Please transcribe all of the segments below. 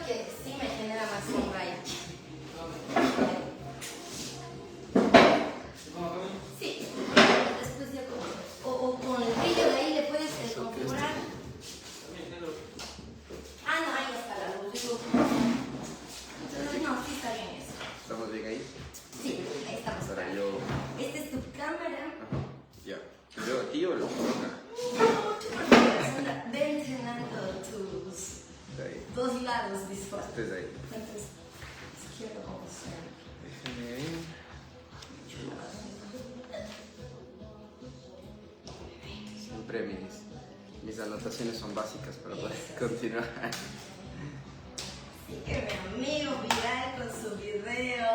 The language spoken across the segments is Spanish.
que sí me genera más sombra ahí. Sí, después ya o con el brillo de ahí le puedes configurar. Ah, no, ahí está la luz. Entonces, no, sí está bien eso. ¿Estamos bien ahí? Sí, ahí estamos. Para yo... Esta es tu cámara. Ajá, ya. ¿Yo a ti o lo pongo acá? No, tú prefieres ve entrenando tus Ahí. dos lados visuales. Estés ahí. Entonces, izquierdo como sea. Déjame ver. Siempre mis anotaciones son básicas para poder continuar. Sí que mi amigo viral con su video.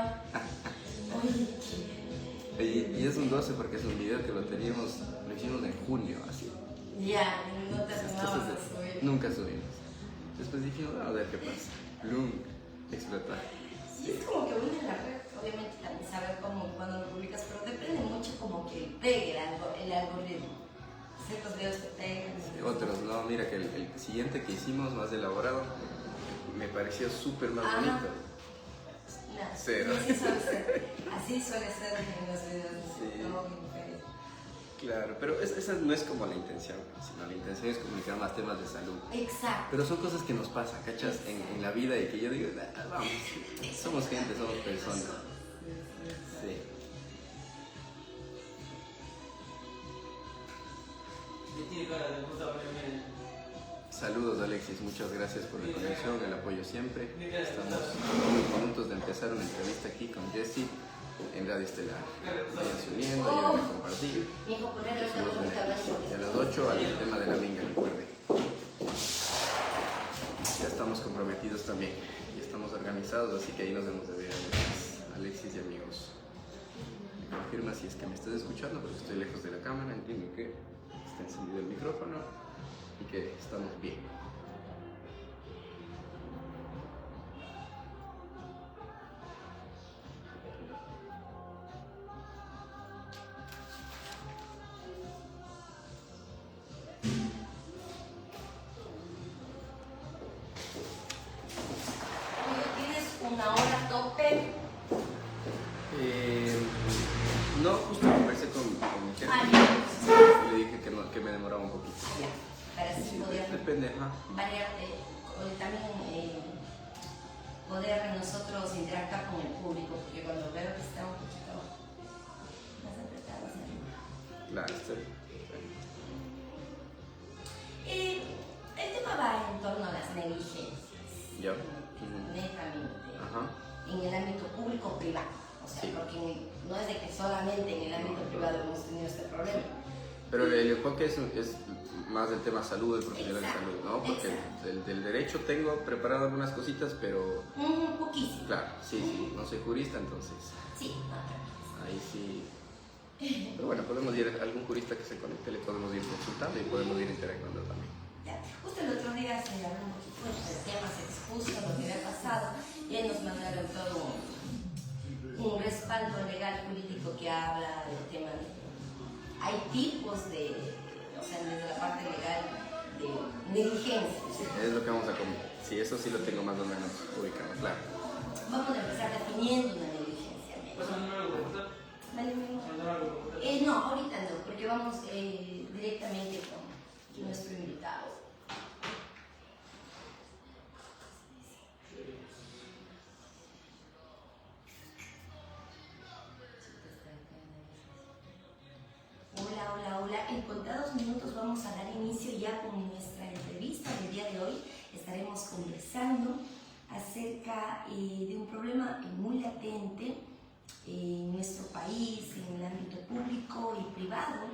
Oye, Y es un 12 porque es un video que lo hicimos en junio, así. ya, no te Esas animabas cosas a subir. nunca subimos. Después dijimos, a ver qué pasa. Bloom, explotar. Sí, es como que uno en la red, obviamente también saber cómo cuando lo publicas, pero depende mucho como que pegue el algoritmo. Ciertos videos que pegan. Otros, no, mira que el siguiente que hicimos, más elaborado, me pareció súper más bonito. No, Cero. así suele ser en los videos de Sí. TikTok y en Facebook. Claro, pero esa no es como la intención, sino la intención es comunicar más temas de salud. Exacto. Pero son cosas que nos pasan, ¿cachas? En la vida y que yo digo, vamos, somos gente, somos personas. Sí. Saludos Alexis, muchas gracias por la conexión, el apoyo siempre. Estamos a unos minutos de empezar una entrevista aquí con Jessie en Radio Estelar. Vayan uniendo, ayúdenme a compartir. Mi hijo, ponerle Nos vemos una y a las 8 al tema de la minga, recuerde. Ya estamos comprometidos también y estamos organizados, así que ahí nos vemos de ver, Alexis y amigos. Me confirma si es que me estás escuchando, porque estoy lejos de la cámara, entiendo que está encendido el micrófono y que estamos bien. ¿Tienes una hora tope? No, justo conversé con mi jefe y le dije que me demoraba un poquito. Ya, para así Sí, poder depende, variar, también poder nosotros interactuar con el público, porque cuando veo que está un poquito más apretado, ¿no? Claro, estoy. El tema va en torno a las negligencias. Ya. Netamente. Ajá. En el ámbito público o privado. O sea, Sí. porque no es de que solamente en el ámbito privado hemos tenido este problema. Pero el enfoque es más del tema salud, del profesional de salud, ¿no? Porque del derecho tengo preparado algunas cositas, pero... Poquísimo. Claro, sí, no soy jurista, entonces Sí, ahí sí. Pero bueno, podemos ir, algún jurista que se conecte, le podemos ir consultando y podemos ir interactuando también. ya. Justo el otro día se habló un poquito del tema, se expuso lo que había pasado y ahí nos mandaron todo un respaldo legal político que habla del tema de... Hay tipos de, o sea, desde la parte legal, de negligencia. Es lo que vamos a comentar. Sí, eso sí lo tengo más o menos ubicado, claro. Vamos a empezar definiendo una negligencia médica. Vale, no, ahorita no, porque vamos directamente con nuestro invitado. Hola. En contados minutos vamos a dar inicio ya con nuestra entrevista del día de hoy. Estaremos conversando acerca de un problema muy latente en nuestro país, en el ámbito público y privado,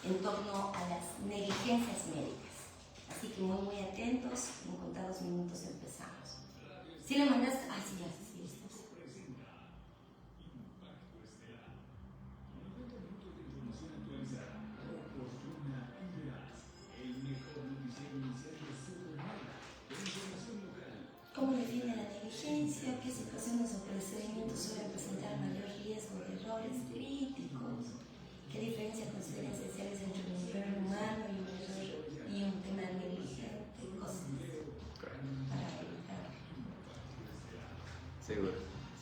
en torno a las negligencias médicas. Así que muy atentos, en contados minutos empezamos. ¿Sí le mandaste? Ah, sí, ya, sí, estás. ¿Cómo define la negligencia? ¿Qué situaciones o procedimientos suelen presentar mayor riesgo de errores críticos? ¿Qué diferencia consideran esenciales entre un error humano y un error y un tema negligente? Cosas para evitar. Seguro,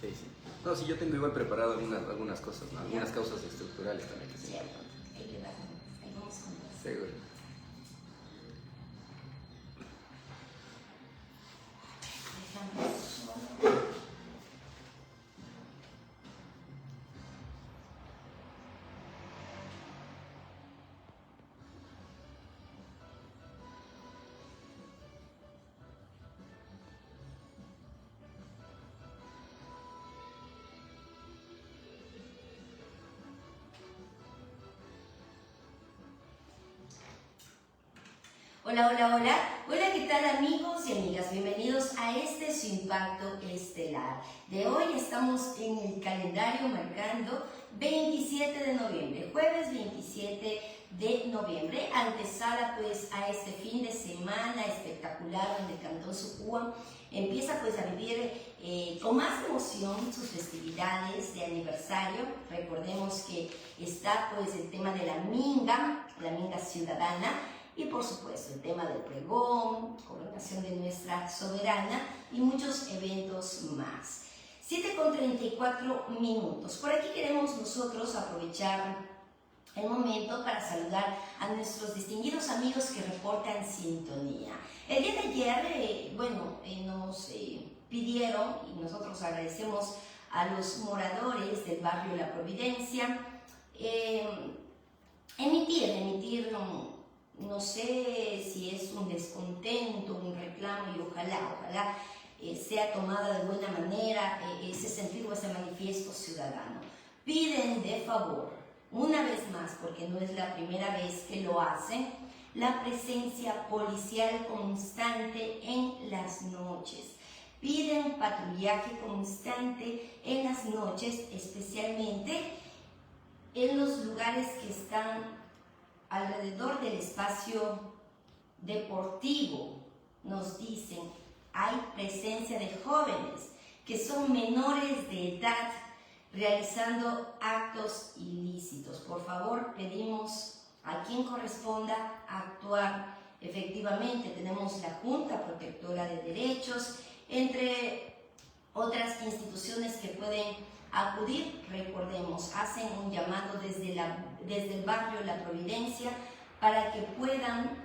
sí, sí. No, sí, yo tengo igual preparado algunas cosas, ¿no? Algunas causas estructurales también que son importantes. Hay que darle, ahí vamos con eso. Seguro. Déjame solo. Hola, hola, hola. Hola, ¿qué tal amigos y amigas? Bienvenidos a este Su Impacto Estelar. De hoy estamos en el calendario marcando 27 de noviembre, jueves 27 de noviembre, antesala pues a este fin de semana espectacular donde el Cantón Sucúa empieza pues a vivir con más emoción sus festividades de aniversario. Recordemos que está pues el tema de la minga ciudadana, y por supuesto el tema del pregón, coronación de nuestra soberana y muchos eventos más. 7:34. Por aquí queremos nosotros aprovechar el momento para saludar a nuestros distinguidos amigos que reportan sintonía. El día de ayer, nos pidieron, y nosotros agradecemos a los moradores del barrio La Providencia, emitir no sé si es un descontento, un reclamo, y ojalá sea tomada de buena manera ese sentido, ese manifiesto ciudadano. Piden de favor, una vez más, porque no es la primera vez que lo hacen, la presencia policial constante en las noches. Piden patrullaje constante en las noches, especialmente en los lugares que están alrededor del espacio deportivo. Nos dicen, hay presencia de jóvenes que son menores de edad realizando actos ilícitos. Por favor, pedimos a quien corresponda actuar efectivamente. Tenemos la Junta Protectora de Derechos, entre otras instituciones que pueden acudir. Recordemos, hacen un llamado desde el barrio La Providencia para que puedan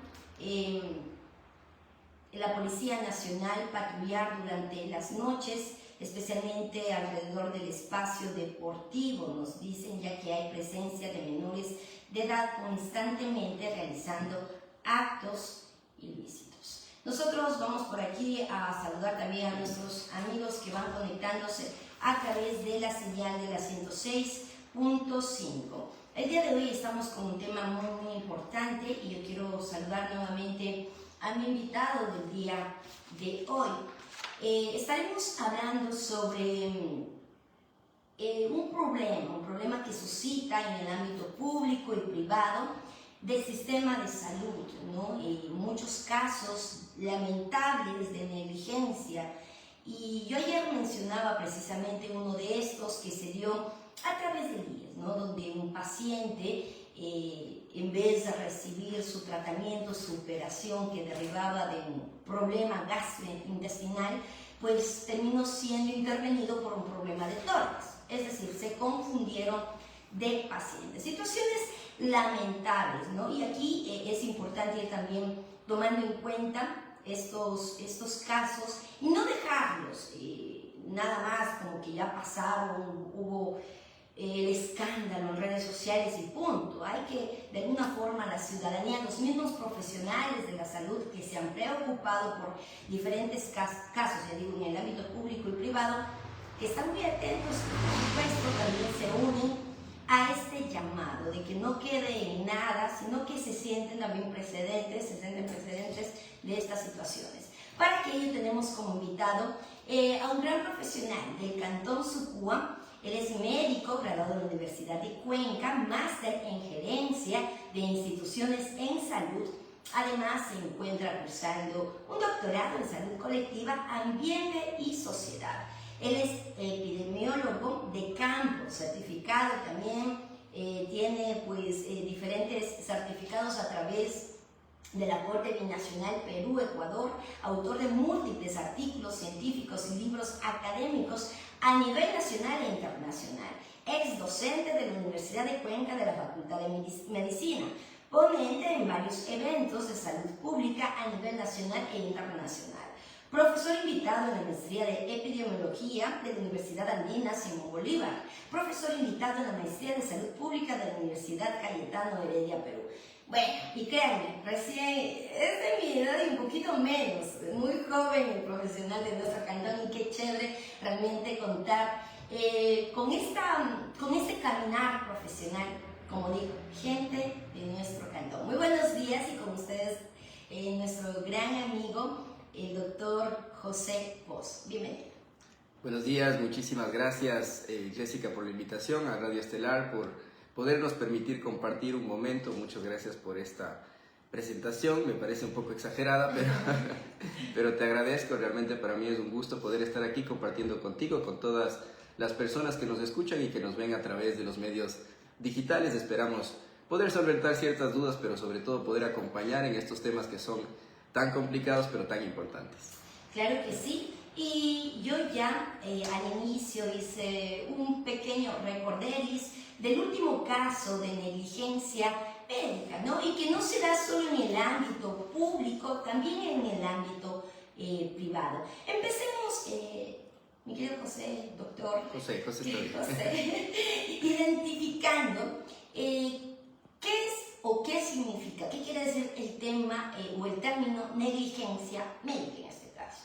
la Policía Nacional patrullar durante las noches, especialmente alrededor del espacio deportivo. Nos dicen, ya que hay presencia de menores de edad constantemente realizando actos ilícitos. Nosotros vamos por aquí a saludar también a nuestros amigos que van conectándose a través de la señal de la 106.5. El día de hoy estamos con un tema muy importante y yo quiero saludar nuevamente a mi invitado del día de hoy. Estaremos hablando sobre un problema que suscita en el ámbito público y privado del sistema de salud, ¿no? Muchos casos lamentables de negligencia. Y yo ayer mencionaba precisamente uno de estos que se dio a través de guías, ¿no? Donde un paciente, en vez de recibir su tratamiento, su operación que derivaba de un problema gastrointestinal, pues terminó siendo intervenido por un problema de tórax. Es decir, se confundieron de pacientes. Situaciones lamentables, ¿no? Y aquí es importante ir también tomando en cuenta estos casos y no dejarlos nada más como que ya pasaron, hubo el escándalo en redes sociales y punto. Hay que, de alguna forma, la ciudadanía, los mismos profesionales de la salud que se han preocupado por diferentes casos, ya digo, en el ámbito público y privado, que están muy atentos, por supuesto, también se unen a este llamado de que no quede en nada, sino que se sienten también precedentes de estas situaciones. Para ello tenemos como invitado a un gran profesional del Cantón Sucúa. Él es médico, graduado de la Universidad de Cuenca, máster en gerencia de instituciones en salud. Además, se encuentra cursando un doctorado en salud colectiva, ambiente y sociedad. Él es epidemiólogo de campo, certificado también, tiene pues diferentes certificados a través de la Corte Binacional Perú-Ecuador, autor de múltiples artículos científicos y libros académicos a nivel nacional e internacional, ex docente de la Universidad de Cuenca de la Facultad de Medicina, ponente en varios eventos de salud pública a nivel nacional e internacional, profesor invitado en la maestría de epidemiología de la Universidad Andina Simón Bolívar, profesor invitado en la maestría de salud pública de la Universidad Cayetano Heredia, Perú. Bueno, y créanme, recién es de mi edad y un poquito menos, muy joven el profesional de nuestro cantón, y qué chévere realmente contar con este caminar profesional, como digo, gente de nuestro cantón. Muy buenos días, y con ustedes nuestro gran amigo, el doctor José Poz. Bienvenido. Buenos días, muchísimas gracias Jessica por la invitación a Radio Estelar, por podernos permitir compartir un momento. Muchas gracias por esta presentación, me parece un poco exagerada, pero te agradezco. Realmente para mí es un gusto poder estar aquí compartiendo contigo, con todas las personas que nos escuchan y que nos ven a través de los medios digitales. Esperamos poder solventar ciertas dudas, pero sobre todo poder acompañar en estos temas que son tan complicados pero tan importantes. Claro que sí, y yo ya al inicio hice un pequeño recorderis del último caso de negligencia médica, ¿no? Y que no se da solo en el ámbito público, también en el ámbito privado. Empecemos, mi querido José, doctor. José está bien. José, identificando qué es o qué significa, qué quiere decir el tema o el término negligencia médica en este caso.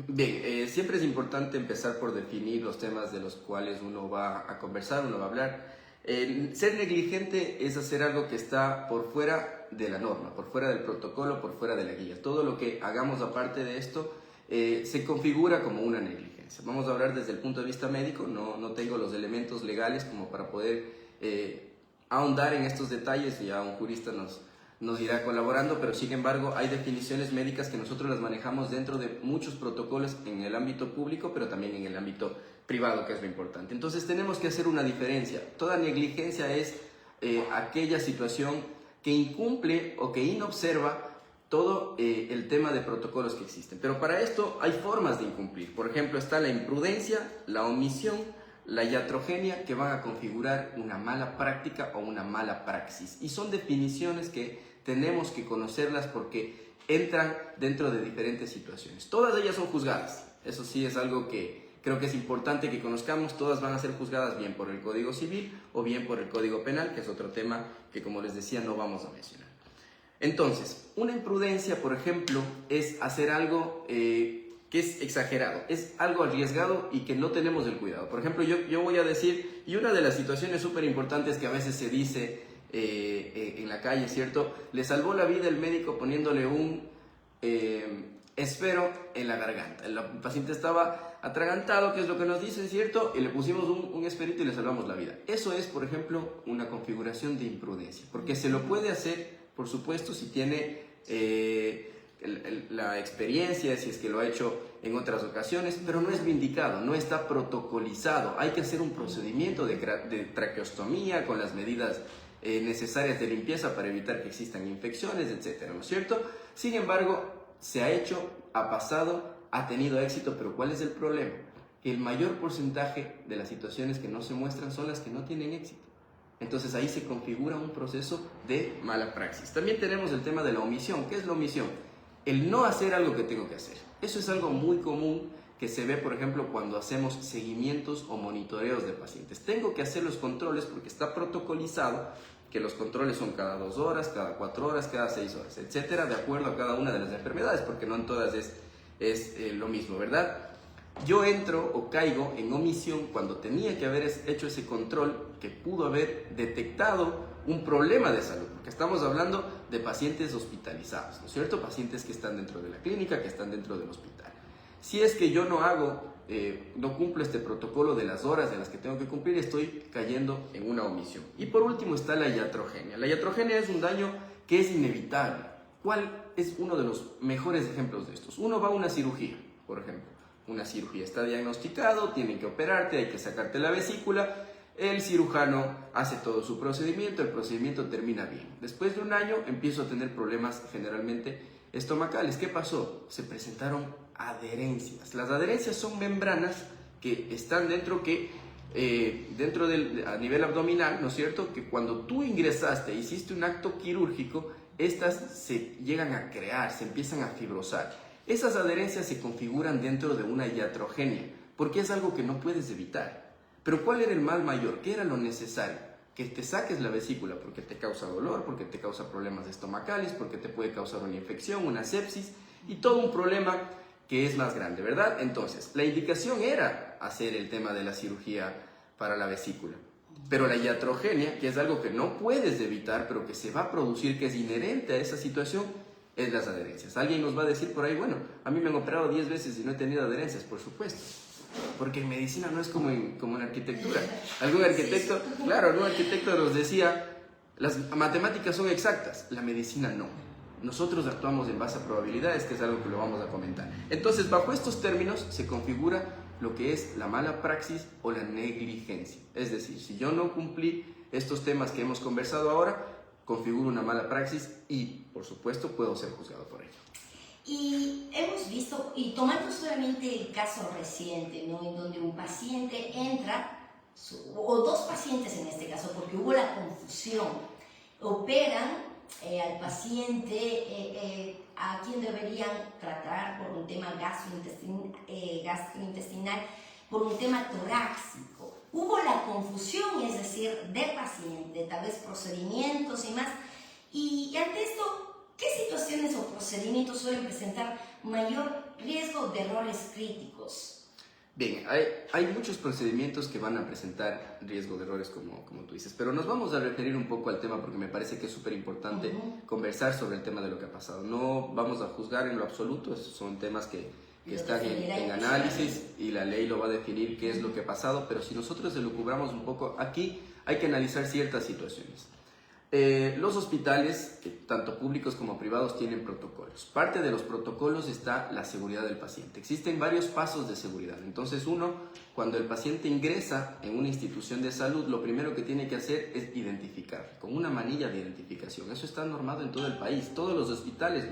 Bien, siempre es importante empezar por definir los temas de los cuales uno va a conversar, uno va a hablar. Ser negligente es hacer algo que está por fuera de la norma, por fuera del protocolo, por fuera de la guía. Todo lo que hagamos aparte de esto se configura como una negligencia. Vamos a hablar desde el punto de vista médico, no tengo los elementos legales como para poder ahondar en estos detalles, ya un jurista nos irá colaborando, pero sin embargo hay definiciones médicas que nosotros las manejamos dentro de muchos protocolos en el ámbito público, pero también en el ámbito privado, que es lo importante. Entonces tenemos que hacer una diferencia. Toda negligencia es aquella situación que incumple o que inobserva todo el tema de protocolos que existen. Pero para esto hay formas de incumplir. Por ejemplo, está la imprudencia, la omisión, la iatrogenia, que van a configurar una mala práctica o una mala praxis. Y son definiciones que tenemos que conocerlas porque entran dentro de diferentes situaciones. Todas ellas son juzgadas. Eso sí es algo que creo que es importante que conozcamos. Todas van a ser juzgadas bien por el Código Civil o bien por el Código Penal, que es otro tema que, como les decía, no vamos a mencionar. Entonces, una imprudencia, por ejemplo, es hacer algo que es exagerado, es algo arriesgado y que no tenemos el cuidado. Por ejemplo, yo voy a decir, y una de las situaciones súper importantes que a veces se dice en la calle, ¿cierto? Le salvó la vida el médico poniéndole un esfero en la garganta. El paciente estaba atragantado, que es lo que nos dicen, ¿cierto? Y le pusimos un esferito y le salvamos la vida. Eso es, por ejemplo, una configuración de imprudencia, porque se lo puede hacer, por supuesto, si tiene la experiencia, si es que lo ha hecho en otras ocasiones, pero no es indicado, no está protocolizado. Hay que hacer un procedimiento de traqueostomía con las medidas necesarias de limpieza para evitar que existan infecciones, etcétera, ¿no es cierto? Sin embargo, se ha hecho, ha pasado, ha tenido éxito, pero ¿cuál es el problema? Que el mayor porcentaje de las situaciones que no se muestran son las que no tienen éxito. Entonces ahí se configura un proceso de mala praxis. También tenemos el tema de la omisión. ¿Qué es la omisión? El no hacer algo que tengo que hacer. Eso es algo muy común que se ve, por ejemplo, cuando hacemos seguimientos o monitoreos de pacientes. Tengo que hacer los controles porque está protocolizado que los controles son cada 2 horas, cada 4 horas, cada 6 horas, etcétera, de acuerdo a cada una de las enfermedades, porque no en todas es lo mismo, ¿verdad? Yo entro o caigo en omisión cuando tenía que haber hecho ese control que pudo haber detectado un problema de salud, porque estamos hablando de pacientes hospitalizados, ¿no es cierto? Pacientes que están dentro de la clínica, que están dentro del hospital. Si es que yo no cumplo este protocolo de las horas de las que tengo que cumplir, estoy cayendo en una omisión. Y por último está la iatrogenia. La iatrogenia es un daño que es inevitable. ¿Cuál es uno de los mejores ejemplos de estos? Uno va a una cirugía, por ejemplo. Una cirugía está diagnosticado, tienen que operarte, hay que sacarte la vesícula. El cirujano hace todo su procedimiento, el procedimiento termina bien. Después de un año empiezo a tener problemas generalmente estomacales. ¿Qué pasó? Se presentaron adherencias. Las adherencias son membranas que están a nivel abdominal, ¿no es cierto? Que cuando tú ingresaste, hiciste un acto quirúrgico, estas se llegan a crear, se empiezan a fibrosar. Esas adherencias se configuran dentro de una iatrogenia, porque es algo que no puedes evitar. Pero ¿cuál era el mal mayor? ¿Qué era lo necesario? Que te saques la vesícula porque te causa dolor, porque te causa problemas estomacales, porque te puede causar una infección, una sepsis y todo un problema que es más grande, ¿verdad? Entonces, la indicación era hacer el tema de la cirugía para la vesícula. Pero la iatrogenia, que es algo que no puedes evitar, pero que se va a producir, que es inherente a esa situación, es las adherencias. Alguien nos va a decir por ahí, bueno, a mí me han operado 10 veces y no he tenido adherencias, por supuesto. Porque en medicina no es como en arquitectura. Algún arquitecto nos decía, las matemáticas son exactas, la medicina no. Nosotros actuamos en base a probabilidades, que es algo que lo vamos a comentar. Entonces, bajo estos términos se configura lo que es la mala praxis o la negligencia. Es decir, si yo no cumplí estos temas que hemos conversado ahora, configuro una mala praxis y, por supuesto, puedo ser juzgado por ello. Y hemos visto, y tomando solamente el caso reciente, ¿no? En donde un paciente entra, o dos pacientes en este caso, porque hubo la confusión, operan al paciente a quien deberían tratar por un tema gastrointestinal, por un tema torácico. Hubo la confusión, es decir, del paciente, tal vez procedimientos y más, y ante esto, ¿qué situaciones o procedimientos suelen presentar mayor riesgo de errores críticos? Bien, hay muchos procedimientos que van a presentar riesgo de errores, como tú dices, pero nos vamos a referir un poco al tema porque me parece que es súper importante conversar sobre el tema de lo que ha pasado. No vamos a juzgar en lo absoluto, esos son temas que están en análisis y la ley lo va a definir qué es lo que ha pasado, pero si nosotros elucubramos un poco, aquí hay que analizar ciertas situaciones. Los hospitales, tanto públicos como privados, tienen protocolos. Parte de los protocolos está la seguridad del paciente. Existen varios pasos de seguridad. Entonces, cuando el paciente ingresa en una institución de salud, lo primero que tiene que hacer es identificar, con una manilla de identificación. Eso está normado en todo el país. Todos los hospitales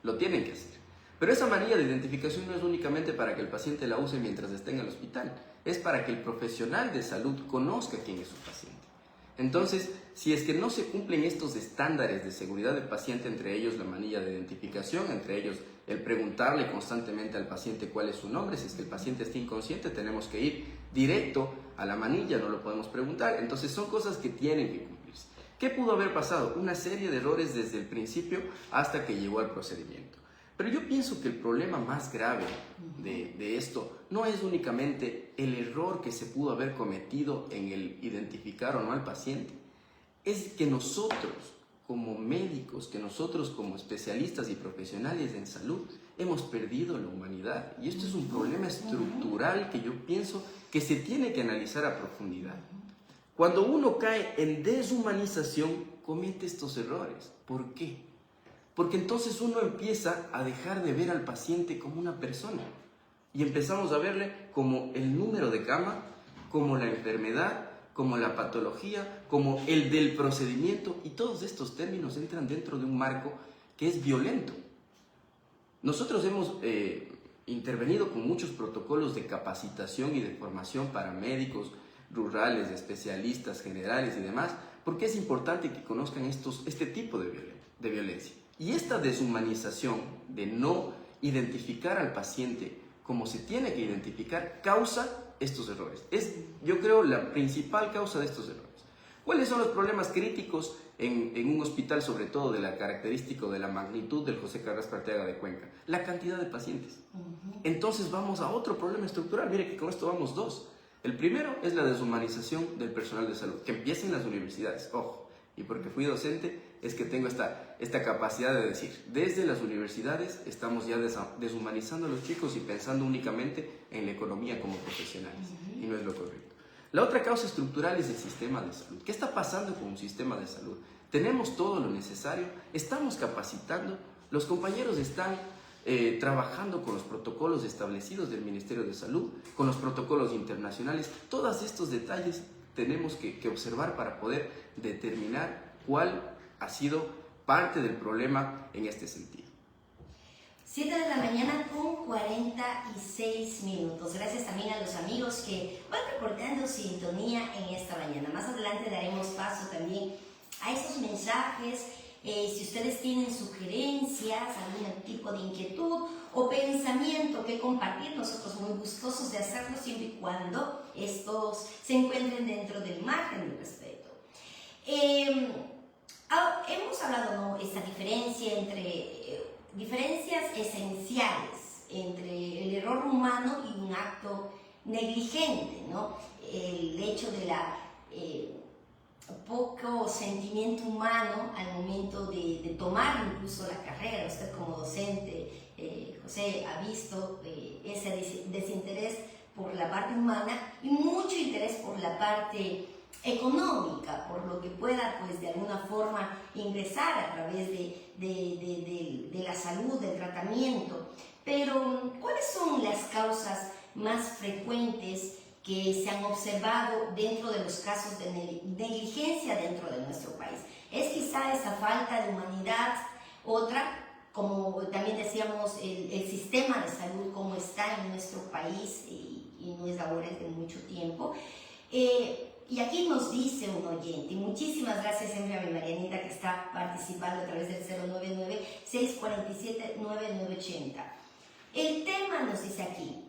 lo tienen que hacer. Pero esa manilla de identificación no es únicamente para que el paciente la use mientras esté en el hospital. Es para que el profesional de salud conozca quién es su paciente. Entonces, si es que no se cumplen estos estándares de seguridad del paciente, entre ellos la manilla de identificación, entre ellos el preguntarle constantemente al paciente cuál es su nombre, si es que el paciente está inconsciente, tenemos que ir directo a la manilla, no lo podemos preguntar. Entonces, son cosas que tienen que cumplirse. ¿Qué pudo haber pasado? Una serie de errores desde el principio hasta que llegó al procedimiento. Pero yo pienso que el problema más grave de esto no es únicamente el error que se pudo haber cometido en el identificar o no al paciente, es que nosotros como médicos, que nosotros como especialistas y profesionales en salud hemos perdido la humanidad. Y esto es un problema estructural que yo pienso que se tiene que analizar a profundidad. Cuando uno cae en deshumanización, comete estos errores. ¿Por qué? Porque entonces uno empieza a dejar de ver al paciente como una persona y empezamos a verle como el número de cama, como la enfermedad, como la patología, como el del procedimiento, y todos estos términos entran dentro de un marco que es violento. Nosotros hemos intervenido con muchos protocolos de capacitación y de formación para médicos rurales, especialistas, generales y demás, porque es importante que conozcan este tipo de violencia. Y esta deshumanización de no identificar al paciente como se tiene que identificar causa estos errores. Es, yo creo, la principal causa de estos errores. ¿Cuáles son los problemas críticos en un hospital, sobre todo de la característica o de la magnitud del José Carrasco Arteaga de Cuenca? La cantidad de pacientes. Entonces vamos a otro problema estructural. Mire que con esto vamos dos. El primero es la deshumanización del personal de salud, que empieza en las universidades. Ojo, y porque fui docente, es que tengo esta capacidad de decir, desde las universidades estamos ya deshumanizando a los chicos y pensando únicamente en la economía como profesionales, y no es lo correcto. La otra causa estructural es el sistema de salud. ¿Qué está pasando con un sistema de salud? Tenemos todo lo necesario, estamos capacitando, los compañeros están trabajando con los protocolos establecidos del Ministerio de Salud, con los protocolos internacionales. Todos estos detalles tenemos que observar para poder determinar cuál ha sido parte del problema en este sentido. 7 de la mañana con 46 minutos. Gracias también a los amigos que van reportando sintonía en esta mañana. Más adelante daremos paso también a esos mensajes. Si ustedes tienen sugerencias, algún tipo de inquietud o pensamiento que compartir, nosotros muy gustosos de hacerlo siempre y cuando estos se encuentren dentro del margen del respeto. Hemos hablado, ¿no?, esta diferencia entre diferencias esenciales entre el error humano y un acto negligente, ¿no? El hecho de la poco sentimiento humano al momento de tomar incluso la carrera. Usted como docente, José, ha visto ese desinterés por la parte humana y mucho interés por la parte económica, por lo que pueda, pues, de alguna forma ingresar a través de la salud, del tratamiento. Pero, ¿cuáles son las causas más frecuentes que se han observado dentro de los casos de negligencia dentro de nuestro país? ¿Es quizá esa falta de humanidad? Otra, como también decíamos, el sistema de salud como está en nuestro país y no es ahora, es de mucho tiempo. Y aquí nos dice un oyente, y muchísimas gracias siempre a mi Marianita que está participando a través del 099-647-9980. El tema nos dice aquí,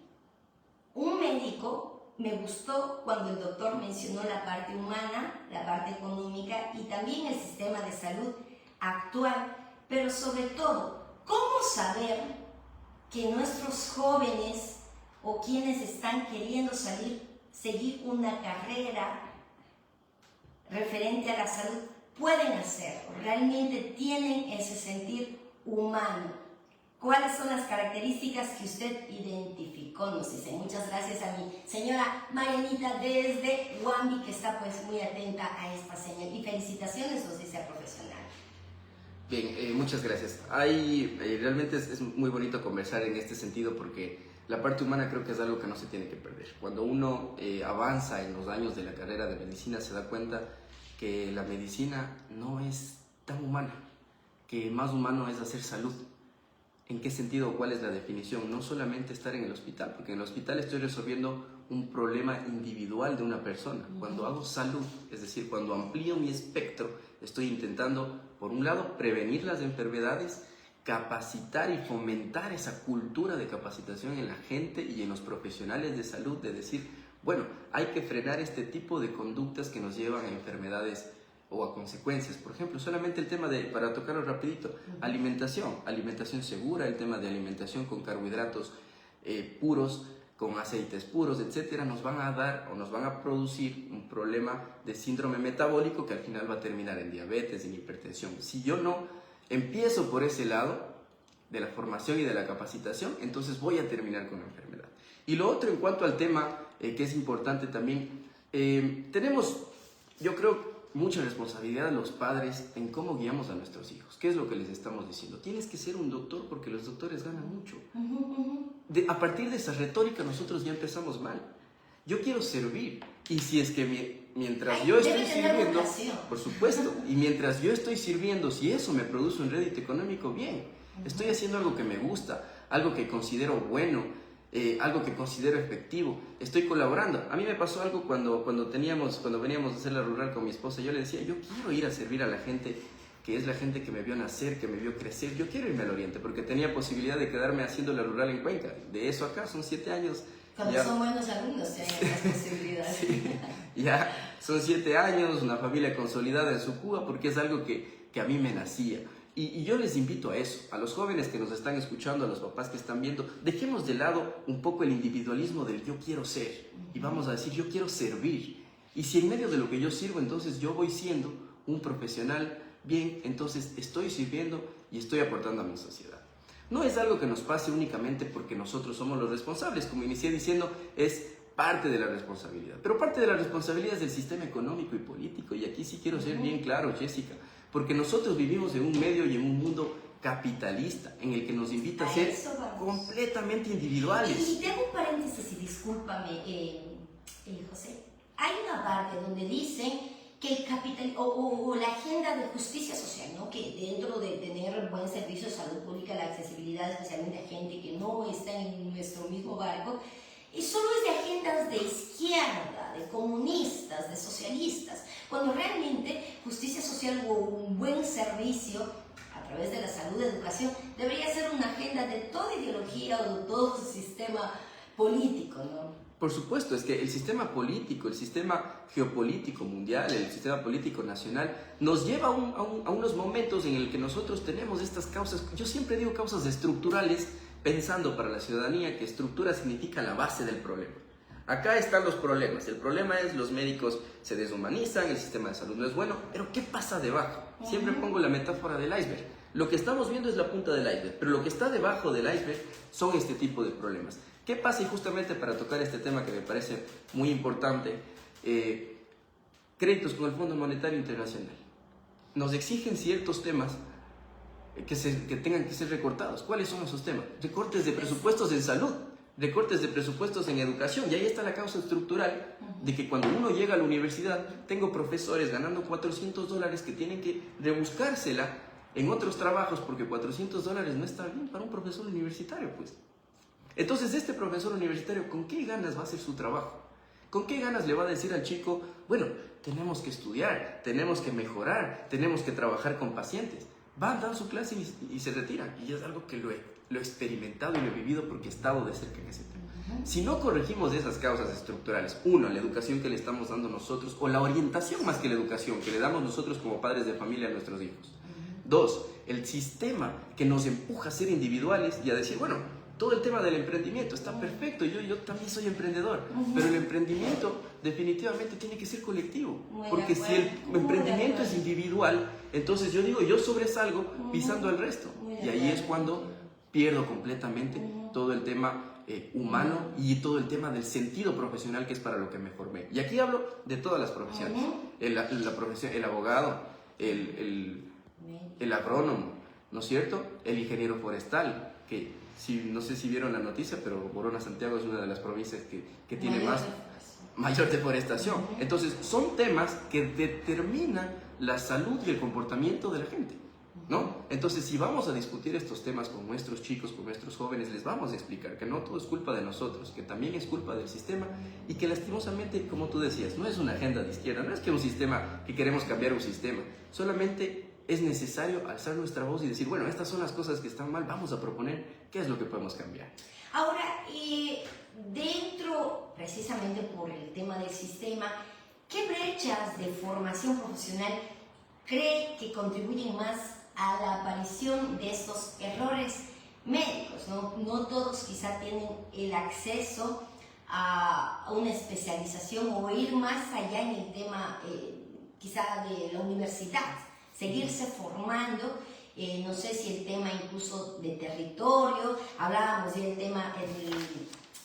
un médico, me gustó cuando el doctor mencionó la parte humana, la parte económica y también el sistema de salud actual, pero sobre todo, ¿cómo saber que nuestros jóvenes o quienes están queriendo seguir una carrera referente a la salud pueden hacerlo? ¿Realmente tienen ese sentir humano? ¿Cuáles son las características que usted identificó? Nos dice. Muchas gracias a mi señora Marianita desde Huambi, que está pues muy atenta a esta señal. Y felicitaciones, nos dice a profesional. Bien, muchas gracias. Realmente es muy bonito conversar en este sentido porque la parte humana creo que es algo que no se tiene que perder. Cuando uno avanza en los años de la carrera de medicina se da cuenta que la medicina no es tan humana, que más humano es hacer salud. ¿En qué sentido? ¿Cuál es la definición? No solamente estar en el hospital, porque en el hospital estoy resolviendo un problema individual de una persona. Cuando hago salud, es decir, cuando amplío mi espectro, estoy intentando, por un lado, prevenir las enfermedades, capacitar y fomentar esa cultura de capacitación en la gente y en los profesionales de salud, de decir, bueno, hay que frenar este tipo de conductas que nos llevan a enfermedades o a consecuencias. Por ejemplo, solamente el tema para tocarlo rapidito, alimentación segura, el tema de alimentación con carbohidratos puros, con aceites puros, etcétera, nos van a dar o nos van a producir un problema de síndrome metabólico que al final va a terminar en diabetes, en hipertensión. Si yo no empiezo por ese lado de la formación y de la capacitación, entonces voy a terminar con la enfermedad. Y lo otro en cuanto al tema que es importante también, tenemos, yo creo, mucha responsabilidad los padres en cómo guiamos a nuestros hijos. ¿Qué es lo que les estamos diciendo? Tienes que ser un doctor porque los doctores ganan mucho. A partir de esa retórica nosotros ya empezamos mal. Yo quiero servir y si es que mientras yo estoy sirviendo, por supuesto, y mientras yo estoy sirviendo, si eso me produce un rédito económico, bien, estoy haciendo algo que me gusta, algo que considero bueno, algo que considero efectivo, estoy colaborando. A mí me pasó algo cuando veníamos a hacer la rural con mi esposa. Yo le decía, yo quiero ir a servir a la gente que es la gente que me vio nacer, que me vio crecer. Yo quiero irme al oriente porque tenía posibilidad de quedarme haciendo la rural en Cuenca. De eso acá son 7 años. Cuando ya son buenos alumnos tienen esas posibilidades. Sí, ya son 7 años, una familia consolidada en su Cuba, porque es algo que a mí me nacía. Y yo les invito a eso, a los jóvenes que nos están escuchando, a los papás que están viendo, dejemos de lado un poco el individualismo del yo quiero ser y vamos a decir yo quiero servir. Y si en medio de lo que yo sirvo, entonces yo voy siendo un profesional, bien, entonces estoy sirviendo y estoy aportando a mi sociedad. No es algo que nos pase únicamente porque nosotros somos los responsables, como inicié diciendo, es parte de la responsabilidad. Pero parte de la responsabilidad es del sistema económico y político, y aquí sí quiero ser bien claro, Jessica, porque nosotros vivimos en un medio y en un mundo capitalista, en el que nos invita a ser completamente individuales. Y tengo un paréntesis, y discúlpame, José. hay una parte donde dicen que el capital o la agenda de justicia social, ¿no? Que dentro de tener buen servicio de salud pública, la accesibilidad especialmente a gente que no está en nuestro mismo barco, y solo es de agendas de izquierda, de comunistas, de socialistas, cuando realmente justicia social o un buen servicio a través de la salud y educación debería ser una agenda de toda ideología o de todo sistema político, ¿no? Por supuesto, es que el sistema político, el sistema geopolítico mundial, el sistema político nacional, nos lleva a unos momentos en el que nosotros tenemos estas causas, yo siempre digo causas estructurales, pensando para la ciudadanía que estructura significa la base del problema. Acá están los problemas. El problema es los médicos se deshumanizan, el sistema de salud no es bueno, pero ¿qué pasa debajo? Siempre pongo la metáfora del iceberg. Lo que estamos viendo es la punta del iceberg, pero lo que está debajo del iceberg son este tipo de problemas. ¿Qué pasa? Y justamente para tocar este tema que me parece muy importante, créditos con el Fondo Monetario Internacional. Nos exigen ciertos temas que tengan que ser recortados. ¿Cuáles son esos temas? Recortes de presupuestos en salud, recortes de presupuestos en educación, y ahí está la causa estructural de que cuando uno llega a la universidad, tengo profesores ganando $400 que tienen que rebuscársela en otros trabajos porque $400 no está bien para un profesor universitario, pues. Entonces, este profesor universitario, ¿con qué ganas va a hacer su trabajo? ¿Con qué ganas le va a decir al chico, bueno, tenemos que estudiar, tenemos que mejorar, tenemos que trabajar con pacientes? Va a dar su clase y se retira. Y es algo que lo he experimentado y lo he vivido porque he estado de cerca en ese tema. Si no corregimos esas causas estructurales, uno, la educación que le estamos dando nosotros, o la orientación más que la educación que le damos nosotros como padres de familia a nuestros hijos. Dos, el sistema que nos empuja a ser individuales y a decir, bueno, todo el tema del emprendimiento está perfecto, yo también soy emprendedor, pero el emprendimiento definitivamente tiene que ser colectivo, porque si el emprendimiento es individual, entonces yo digo, yo sobresalgo pisando al resto, y ahí es cuando pierdo completamente todo el tema humano y todo el tema del sentido profesional, que es para lo que me formé. Y aquí hablo de todas las profesiones, la profesión, el abogado, el agrónomo, ¿no es cierto? El ingeniero forestal, que no sé si vieron la noticia, pero Borona Santiago es una de las provincias que tiene mayor deforestación. Entonces, son temas que determinan la salud y el comportamiento de la gente, ¿no? Entonces, si vamos a discutir estos temas con nuestros chicos, con nuestros jóvenes, les vamos a explicar que no todo es culpa de nosotros, que también es culpa del sistema y que lastimosamente, como tú decías, no es una agenda de izquierda, no es que un sistema, que queremos cambiar un sistema, solamente es necesario alzar nuestra voz y decir, bueno, estas son las cosas que están mal, vamos a proponer qué es lo que podemos cambiar. Ahora, dentro, precisamente por el tema del sistema, ¿qué brechas de formación profesional cree que contribuyen más a la aparición de estos errores médicos? No todos quizá tienen el acceso a una especialización o ir más allá en el tema quizá de la universidad, seguirse formando. No sé si el tema incluso de territorio, hablábamos del tema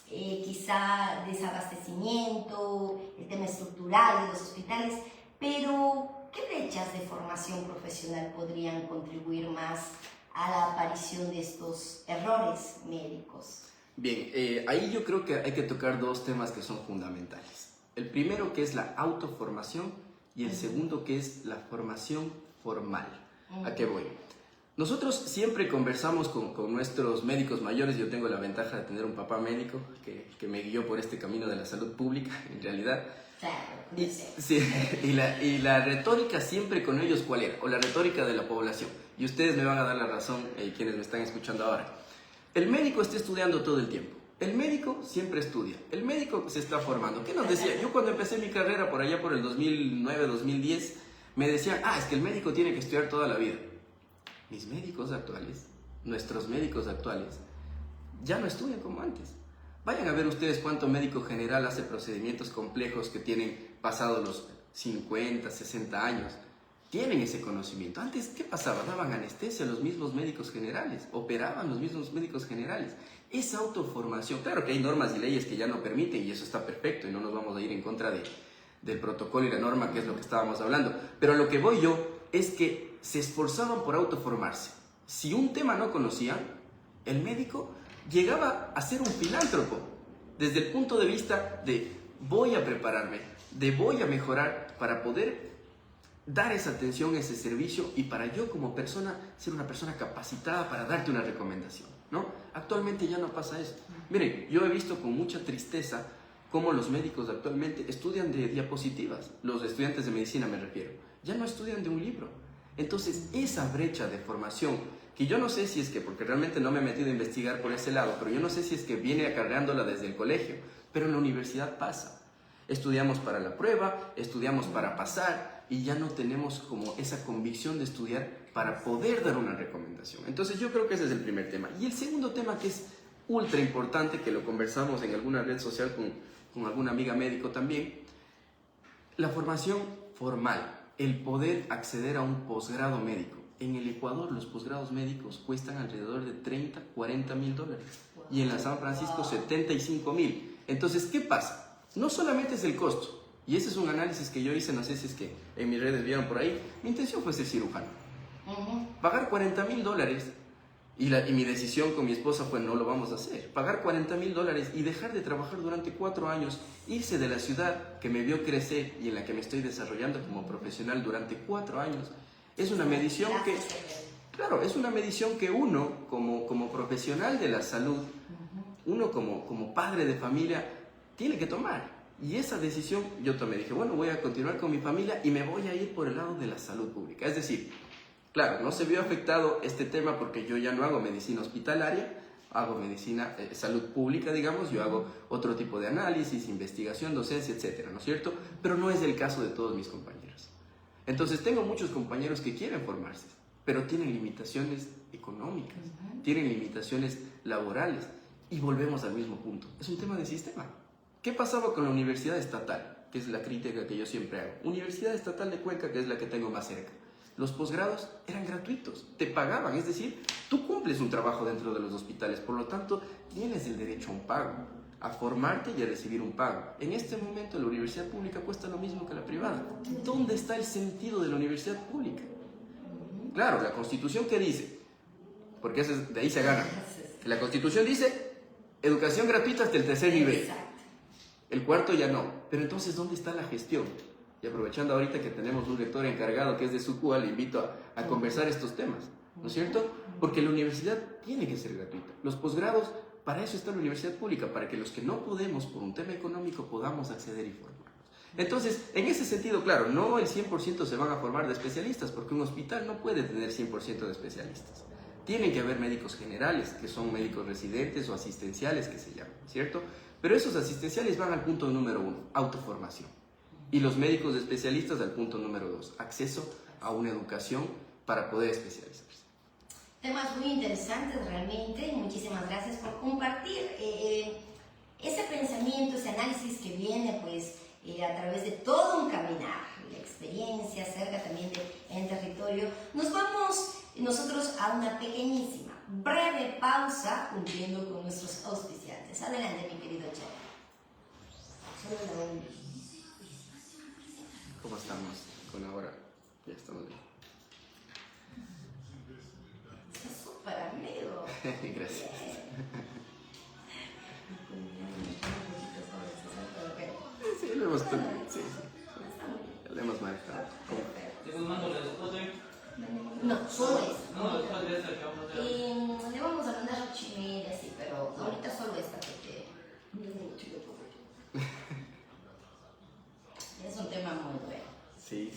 quizá desabastecimiento, el tema estructural de los hospitales, pero ¿qué brechas de formación profesional podrían contribuir más a la aparición de estos errores médicos? Bien, ahí yo creo que hay que tocar dos temas que son fundamentales. El primero, que es la autoformación, y el segundo, que es la formación formal. ¿A qué voy? Nosotros siempre conversamos con nuestros médicos mayores. Yo tengo la ventaja de tener un papá médico que me guió por este camino de la salud pública, en realidad. Claro, y la retórica siempre con ellos, ¿cuál era? O la retórica de la población. Y ustedes me van a dar la razón, quienes me están escuchando ahora. El médico está estudiando todo el tiempo. El médico siempre estudia. El médico se está formando. ¿Qué nos decía? Yo cuando empecé mi carrera, por allá por el 2009, 2010, me decían, es que el médico tiene que estudiar toda la vida. Mis médicos actuales, nuestros médicos actuales, ya no estudian como antes. Vayan a ver ustedes cuánto médico general hace procedimientos complejos que tienen pasado los 50, 60 años. Tienen ese conocimiento. Antes, ¿qué pasaba? Daban anestesia a los mismos médicos generales, operaban los mismos médicos generales. Esa autoformación, claro que hay normas y leyes que ya no permiten, y eso está perfecto, y no nos vamos a ir en contra del protocolo y la norma, que es lo que estábamos hablando. Pero a lo que voy yo es que se esforzaban por autoformarse. Si un tema no conocían, el médico llegaba a ser un filántropo, desde el punto de vista de voy a prepararme, voy a mejorar para poder dar esa atención, ese servicio y para yo como persona ser una persona capacitada para darte una recomendación, ¿no? Actualmente ya no pasa eso. Miren, yo he visto con mucha tristeza cómo los médicos actualmente estudian de diapositivas, los estudiantes de medicina me refiero, ya no estudian de un libro. Entonces esa brecha de formación, que yo no sé si es que, porque realmente no me he metido a investigar por ese lado, pero yo no sé si es que viene acarreándola desde el colegio, pero en la universidad pasa. Estudiamos para la prueba, estudiamos para pasar y ya no tenemos como esa convicción de estudiar para poder dar una recomendación. Entonces yo creo que ese es el primer tema. Y el segundo tema que es ultra importante, que lo conversamos en alguna red social con alguna amiga médico también, la formación formal, el poder acceder a un posgrado médico. En el Ecuador los posgrados médicos cuestan alrededor de 30, 40 mil dólares y en la San Francisco 75 mil. Entonces, ¿qué pasa? No solamente es el costo, y ese es un análisis que yo hice, no sé si es que en mis redes vieron por ahí, mi intención fue ser cirujano. Pagar 40 mil dólares, y mi decisión con mi esposa fue no lo vamos a hacer. Pagar 40 mil dólares y dejar de trabajar durante 4 años, irse de la ciudad que me vio crecer y en la que me estoy desarrollando como profesional durante 4 años, es una medición que, claro, es una medición que uno como profesional de la salud, uno como padre de familia, tiene que tomar. Y esa decisión yo tomé, dije, bueno, voy a continuar con mi familia y me voy a ir por el lado de la salud pública. Es decir, claro, no se vio afectado este tema porque yo ya no hago medicina hospitalaria, hago medicina, salud pública, digamos, yo hago otro tipo de análisis, investigación, docencia, etcétera, ¿no es cierto? Pero no es el caso de todos mis compañeros. Entonces tengo muchos compañeros que quieren formarse, pero tienen limitaciones económicas, tienen limitaciones laborales y volvemos al mismo punto. Es un tema de sistema. ¿Qué pasaba con la Universidad Estatal? Que es la crítica que yo siempre hago. Universidad Estatal de Cuenca, que es la que tengo más cerca. Los posgrados eran gratuitos, te pagaban, es decir, tú cumples un trabajo dentro de los hospitales, por lo tanto, tienes el derecho a un pago, a formarte y a recibir un pago. En este momento la universidad pública cuesta lo mismo que la privada. ¿Dónde está el sentido de la universidad pública? Claro, la Constitución, ¿qué dice? Porque de ahí se gana. La Constitución dice educación gratuita hasta el 3er nivel. El 4 ya no. Pero entonces, ¿dónde está la gestión? Y aprovechando ahorita que tenemos un rector encargado que es de Sucúa, le invito a conversar estos temas, ¿no es cierto? Porque la universidad tiene que ser gratuita. Los posgrados, para eso está la universidad pública, para que los que no podemos por un tema económico podamos acceder y formarnos. Entonces, en ese sentido, claro, no el 100% se van a formar de especialistas, porque un hospital no puede tener 100% de especialistas. Tienen que haber médicos generales, que son médicos residentes o asistenciales, que se llaman, ¿cierto? Pero esos asistenciales van al punto número 1, autoformación. Y los médicos especialistas al punto número 2, acceso a una educación para poder especializarse. Temas muy interesantes realmente, muchísimas gracias por compartir ese pensamiento, ese análisis que viene pues a través de todo un caminar, la experiencia acerca también en territorio. Nos vamos nosotros a una pequeñísima, breve pausa cumpliendo con nuestros auspiciantes. Adelante mi querido Che. ¿Cómo estamos con ahora? Ya estamos bien. Es súper amigo. Gracias. Sí, lo hemos lo hemos manejado. No, solo esta. Le vamos a mandar 8:30, sí, pero ahorita solo esta porque es un tema muy bueno. Sí.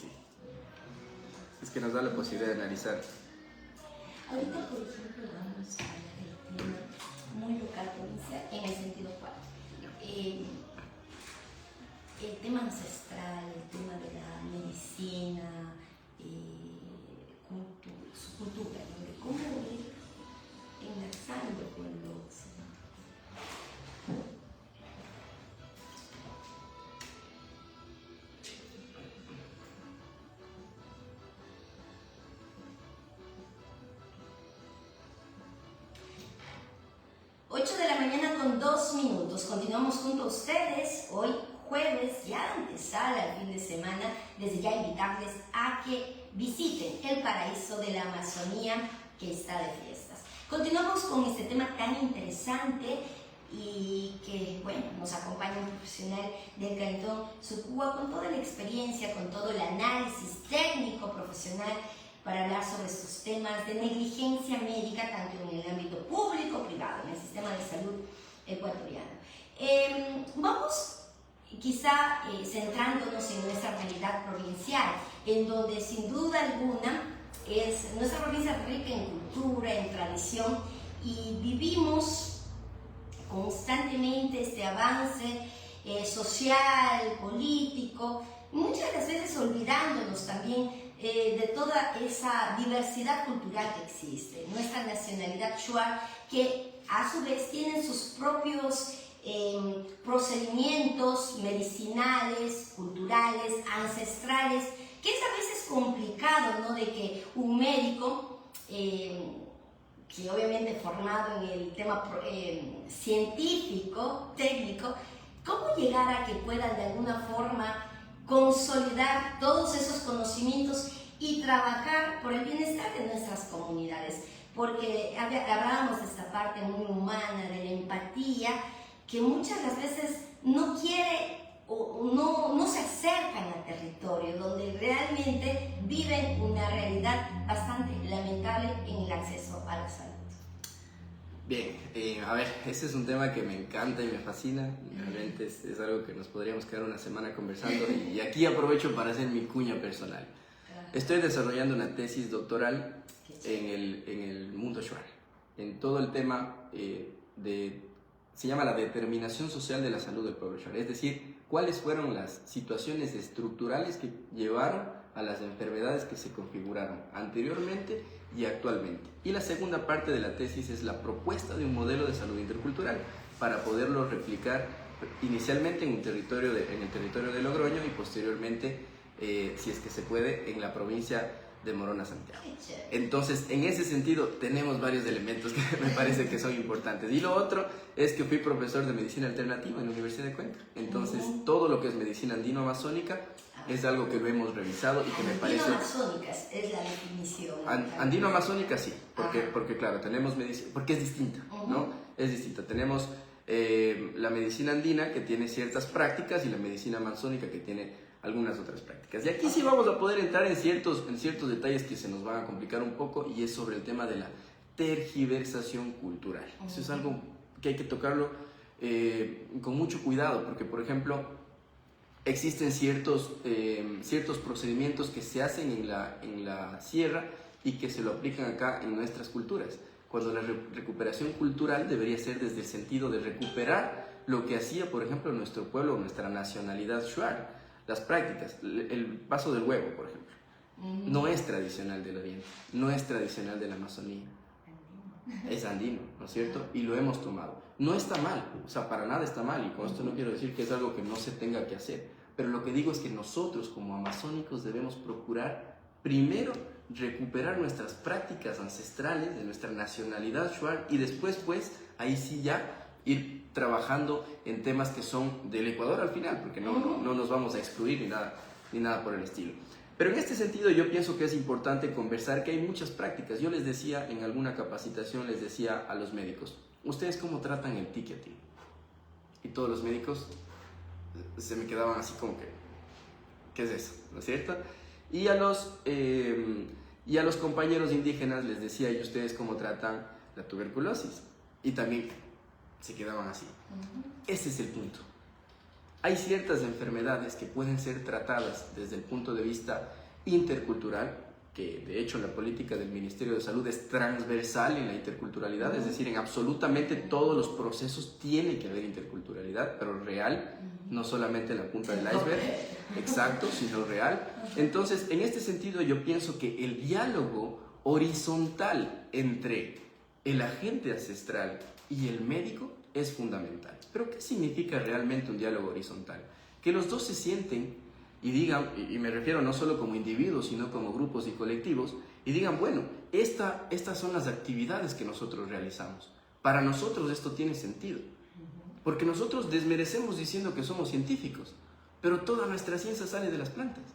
Es que nos da la posibilidad de analizar. Ahorita, por ejemplo, vamos a hablar del tema muy local, provincial, en el sentido cual. El tema ancestral, el tema de la medicina, su cultura, ¿no? De cómo ir enlazando con lo occidental. 8 de la mañana con 2 minutos. Continuamos junto a ustedes hoy jueves, ya antesala al fin de semana. Desde ya invitarles a que visiten el paraíso de la Amazonía que está de fiestas. Continuamos con este tema tan interesante y que, bueno, nos acompaña un profesional del Cantón Sucúa con toda la experiencia, con todo el análisis técnico profesional para hablar sobre estos temas de negligencia médica, tanto en el ámbito público o privado, en el sistema de salud ecuatoriano. Vamos quizá centrándonos en nuestra realidad provincial, en donde sin duda alguna nuestra provincia es rica en cultura, en tradición, y vivimos constantemente este avance social, político, muchas de las veces olvidándonos también de toda esa diversidad cultural que existe. Nuestra nacionalidad shuar, que a su vez tiene sus propios procedimientos medicinales, culturales, ancestrales, que es a veces complicado, ¿no? De que un médico, que obviamente formado en el tema científico, técnico, ¿cómo llegar a que puedan de alguna forma consolidar todos esos conocimientos y trabajar por el bienestar de nuestras comunidades? Porque hablábamos de esta parte muy humana, de la empatía, que muchas de las veces no quiere o no se acercan al territorio, donde realmente viven una realidad bastante lamentable en el acceso a la salud. Bien, a ver, este es un tema que me encanta y me fascina. Realmente es algo que nos podríamos quedar una semana conversando, y aquí aprovecho para hacer mi cuña personal. Estoy desarrollando una tesis doctoral en el mundo shuar, en todo el tema se llama la determinación social de la salud del pueblo shuar, es decir, cuáles fueron las situaciones estructurales que llevaron a las enfermedades que se configuraron anteriormente y actualmente. Y la segunda parte de la tesis es la propuesta de un modelo de salud intercultural para poderlo replicar inicialmente en el territorio de Logroño y posteriormente, si es que se puede, en la provincia de Morona, Santiago. Entonces, en ese sentido, tenemos varios elementos que me parece que son importantes. Y lo otro es que fui profesor de medicina alternativa en la Universidad de Cuenca. Entonces, todo lo que es medicina andino-amazónica es algo que lo hemos revisado y que me parece... Andino-amazónica es la definición. Andino-amazónica sí, porque claro, tenemos medicina, porque es distinta, ¿no? Es distinta. Tenemos la medicina andina, que tiene ciertas prácticas, y la medicina amazónica, que tiene algunas otras prácticas. Y aquí sí vamos a poder entrar en ciertos detalles que se nos van a complicar un poco, y es sobre el tema de la tergiversación cultural. Eso es algo que hay que tocarlo con mucho cuidado, porque, por ejemplo, existen ciertos procedimientos que se hacen en la sierra y que se lo aplican acá en nuestras culturas, cuando la recuperación cultural debería ser desde el sentido de recuperar lo que hacía, por ejemplo, nuestro pueblo, nuestra nacionalidad shuar. Las prácticas, el paso del huevo, por ejemplo, no es tradicional del Oriente, no es tradicional de la Amazonía, es andino, ¿no es cierto? Y lo hemos tomado. No está mal, o sea, para nada está mal, y con esto no quiero decir que es algo que no se tenga que hacer, pero lo que digo es que nosotros como amazónicos debemos procurar primero recuperar nuestras prácticas ancestrales de nuestra nacionalidad shuar, y después, pues, ahí sí ya ir trabajando en temas que son del Ecuador al final, porque no nos vamos a excluir ni nada por el estilo. Pero en este sentido yo pienso que es importante conversar que hay muchas prácticas. Yo les decía en alguna capacitación, les decía a los médicos, ¿ustedes cómo tratan el ticketing? Y todos los médicos se me quedaban así como que, ¿qué es eso? ¿No es cierto? Y a los compañeros indígenas les decía, ¿y ustedes cómo tratan la tuberculosis? Y también se quedaban así. Ese es el punto. Hay ciertas enfermedades que pueden ser tratadas desde el punto de vista intercultural, que de hecho la política del Ministerio de Salud es transversal en la interculturalidad, es decir, en absolutamente todos los procesos tiene que haber interculturalidad, pero real, no solamente la punta del iceberg, exacto, sino real. Entonces, en este sentido yo pienso que el diálogo horizontal entre el agente ancestral y el médico es fundamental. Pero ¿qué significa realmente un diálogo horizontal? Que los dos se sienten y digan, y me refiero no solo como individuos, sino como grupos y colectivos, y digan, bueno, estas son las actividades que nosotros realizamos. Para nosotros esto tiene sentido, porque nosotros desmerecemos diciendo que somos científicos, pero toda nuestra ciencia sale de las plantas.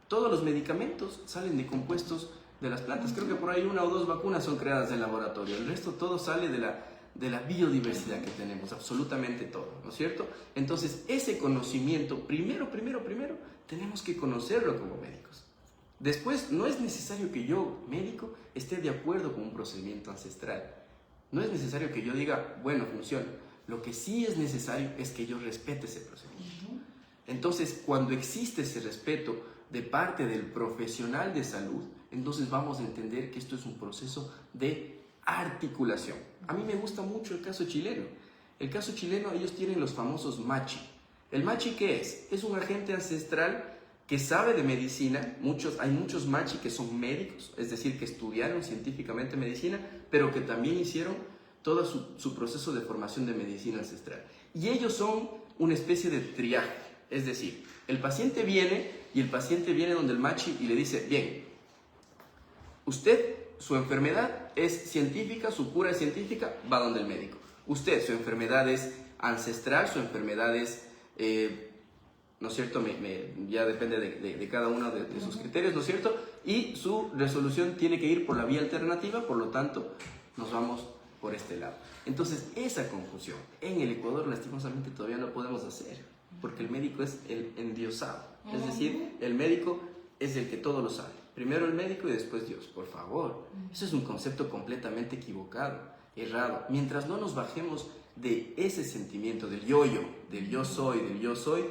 Todos los medicamentos salen de compuestos de las plantas. Creo que por ahí 1 o 2 vacunas son creadas en laboratorio, el resto todo sale de de la biodiversidad que tenemos, absolutamente todo, ¿no es cierto? Entonces, ese conocimiento, primero, tenemos que conocerlo como médicos. Después, no es necesario que yo, médico, esté de acuerdo con un procedimiento ancestral. No es necesario que yo diga, bueno, funciona. Lo que sí es necesario es que yo respete ese procedimiento. Entonces, cuando existe ese respeto de parte del profesional de salud, entonces vamos a entender que esto es un proceso de articulación. A mí me gusta mucho el caso chileno. El caso chileno, ellos tienen los famosos machi. ¿El machi qué es? Es un agente ancestral que sabe de medicina. Hay muchos machi que son médicos, es decir, que estudiaron científicamente medicina, pero que también hicieron todo su proceso de formación de medicina ancestral. Y ellos son una especie de triaje, es decir, el paciente viene donde el machi y le dice, bien, usted, su enfermedad es científica, su cura es científica, va donde el médico. Usted, su enfermedad es ancestral, su enfermedad es, ¿no es cierto? Ya depende de cada uno de sus criterios, ¿no es cierto? Y su resolución tiene que ir por la vía alternativa, por lo tanto, nos vamos por este lado. Entonces, esa confusión en el Ecuador, lastimosamente, todavía no podemos hacer, porque el médico es el endiosado. Es decir, el médico es el que todo lo sabe. Primero el médico y después Dios, por favor. Eso es un concepto completamente equivocado, errado. Mientras no nos bajemos de ese sentimiento del yo-yo, del yo soy,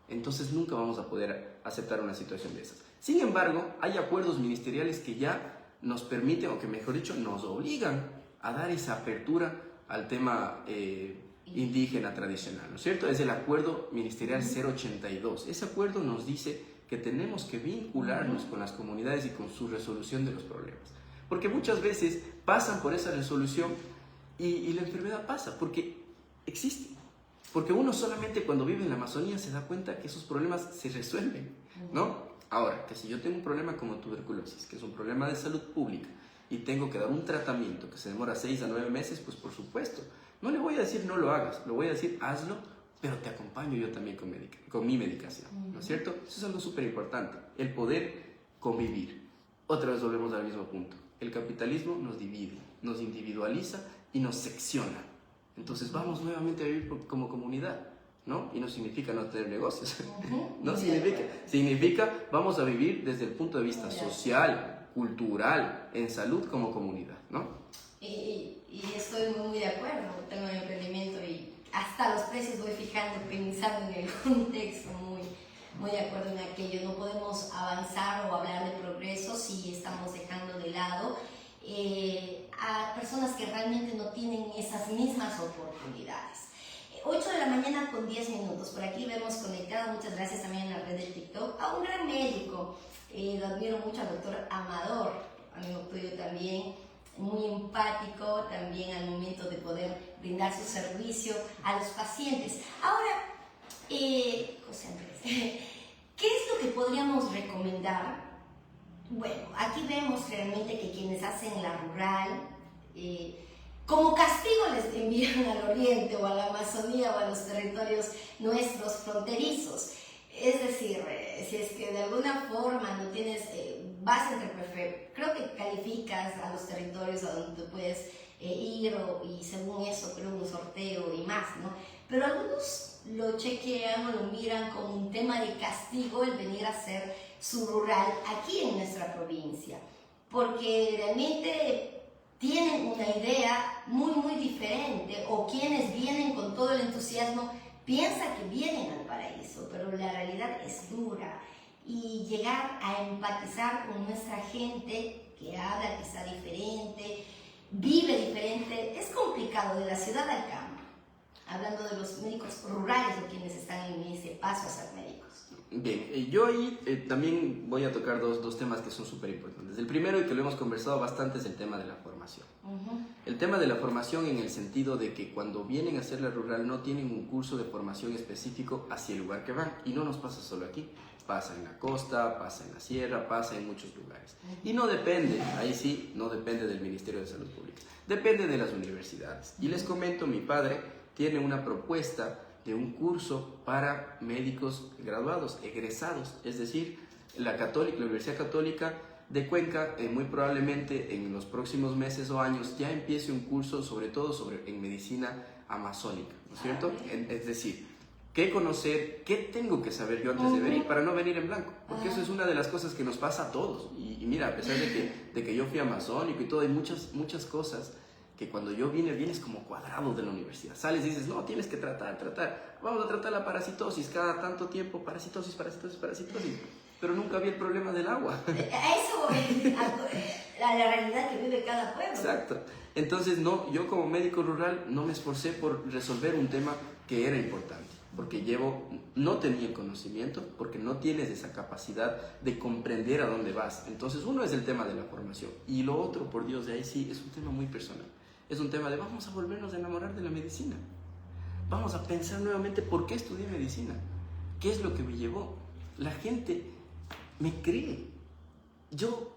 entonces nunca vamos a poder aceptar una situación de esas. Sin embargo, hay acuerdos ministeriales que ya nos permiten, o que mejor dicho, nos obligan a dar esa apertura al tema indígena tradicional, ¿no es cierto? Es el acuerdo ministerial 082. Ese acuerdo nos dice que tenemos que vincularnos con las comunidades y con su resolución de los problemas. Porque muchas veces pasan por esa resolución y la enfermedad pasa, porque existe. Porque uno solamente cuando vive en la Amazonía se da cuenta que esos problemas se resuelven, ¿no? Ahora, que si yo tengo un problema como tuberculosis, que es un problema de salud pública, y tengo que dar un tratamiento que se demora 6 a 9 meses, pues por supuesto, no le voy a decir no lo hagas, le voy a decir hazlo, pero te acompaño yo también con mi medicación, ¿no es cierto? Eso es algo súper importante, el poder convivir. Otra vez volvemos al mismo punto. El capitalismo nos divide, nos individualiza y nos secciona. Entonces vamos nuevamente a vivir como comunidad, ¿no? Y no significa no tener negocios, no significa vamos a vivir desde el punto de vista social, cultural, en salud como comunidad, ¿no? Y estoy muy de acuerdo, tengo un emprendimiento y hasta los precios voy fijando, pensando en el contexto, muy de acuerdo en aquello. No podemos avanzar o hablar de progreso si estamos dejando de lado a personas que realmente no tienen esas mismas oportunidades. 8 de la mañana con 10 minutos, por aquí vemos conectado, muchas gracias también en la red del TikTok, a un gran médico, lo admiro mucho al doctor Amador, amigo tuyo también, muy empático también al momento de poder brindar su servicio a los pacientes. Ahora, José Andrés, ¿qué es lo que podríamos recomendar? Bueno, aquí vemos realmente que quienes hacen la rural, como castigo les envían al oriente o a la Amazonía o a los territorios nuestros fronterizos. Es decir, si es que de alguna forma no tienes, vas entre creo que calificas a los territorios a donde tú puedes ir y según eso creo un sorteo y más, ¿no? Pero algunos lo chequean o lo miran como un tema de castigo el venir a hacer su rural aquí en nuestra provincia, porque realmente tienen una idea muy diferente, o quienes vienen con todo el entusiasmo piensan que vienen al paraíso, pero la realidad es dura, y llegar a empatizar con nuestra gente que habla quizá diferente, vive diferente, es complicado, de la ciudad al campo, hablando de los médicos rurales o quienes están en ese paso a ser médicos. Bien, yo ahí también voy a tocar dos temas que son súper importantes. El primero, y que lo hemos conversado bastante, es el tema de la formación. El tema de la formación en el sentido de que cuando vienen a hacer la rural no tienen un curso de formación específico hacia el lugar que van. Y no nos pasa solo aquí, pasa en la costa, pasa en la sierra, pasa en muchos lugares. Y no depende, ahí sí, no depende del Ministerio de Salud Pública, depende de las universidades. Y les comento, mi padre tiene una propuesta de un curso para médicos graduados, egresados, es decir, la Universidad Católica de Cuenca, muy probablemente en los próximos meses o años ya empiece un curso sobre todo en medicina amazónica, ¿no es cierto? Es decir, qué conocer, qué tengo que saber yo antes de venir para no venir en blanco, porque eso es una de las cosas que nos pasa a todos. Y mira, a pesar de que yo fui amazónico y todo, hay muchas cosas que cuando yo vienes como cuadrado de la universidad. Sales y dices, no, tienes que tratar. Vamos a tratar la parasitosis cada tanto tiempo, parasitosis. Pero nunca vi el problema del agua. A eso la realidad que vive cada pueblo. Exacto. Entonces, no, yo como médico rural no me esforcé por resolver un tema que era importante, porque no tenía conocimiento, porque no tienes esa capacidad de comprender a dónde vas. Entonces, uno es el tema de la formación, y lo otro, por Dios, de ahí sí, es un tema muy personal. Es un tema de vamos a volvernos a enamorar de la medicina. Vamos a pensar nuevamente por qué estudié medicina. ¿Qué es lo que me llevó? La gente me cree. Yo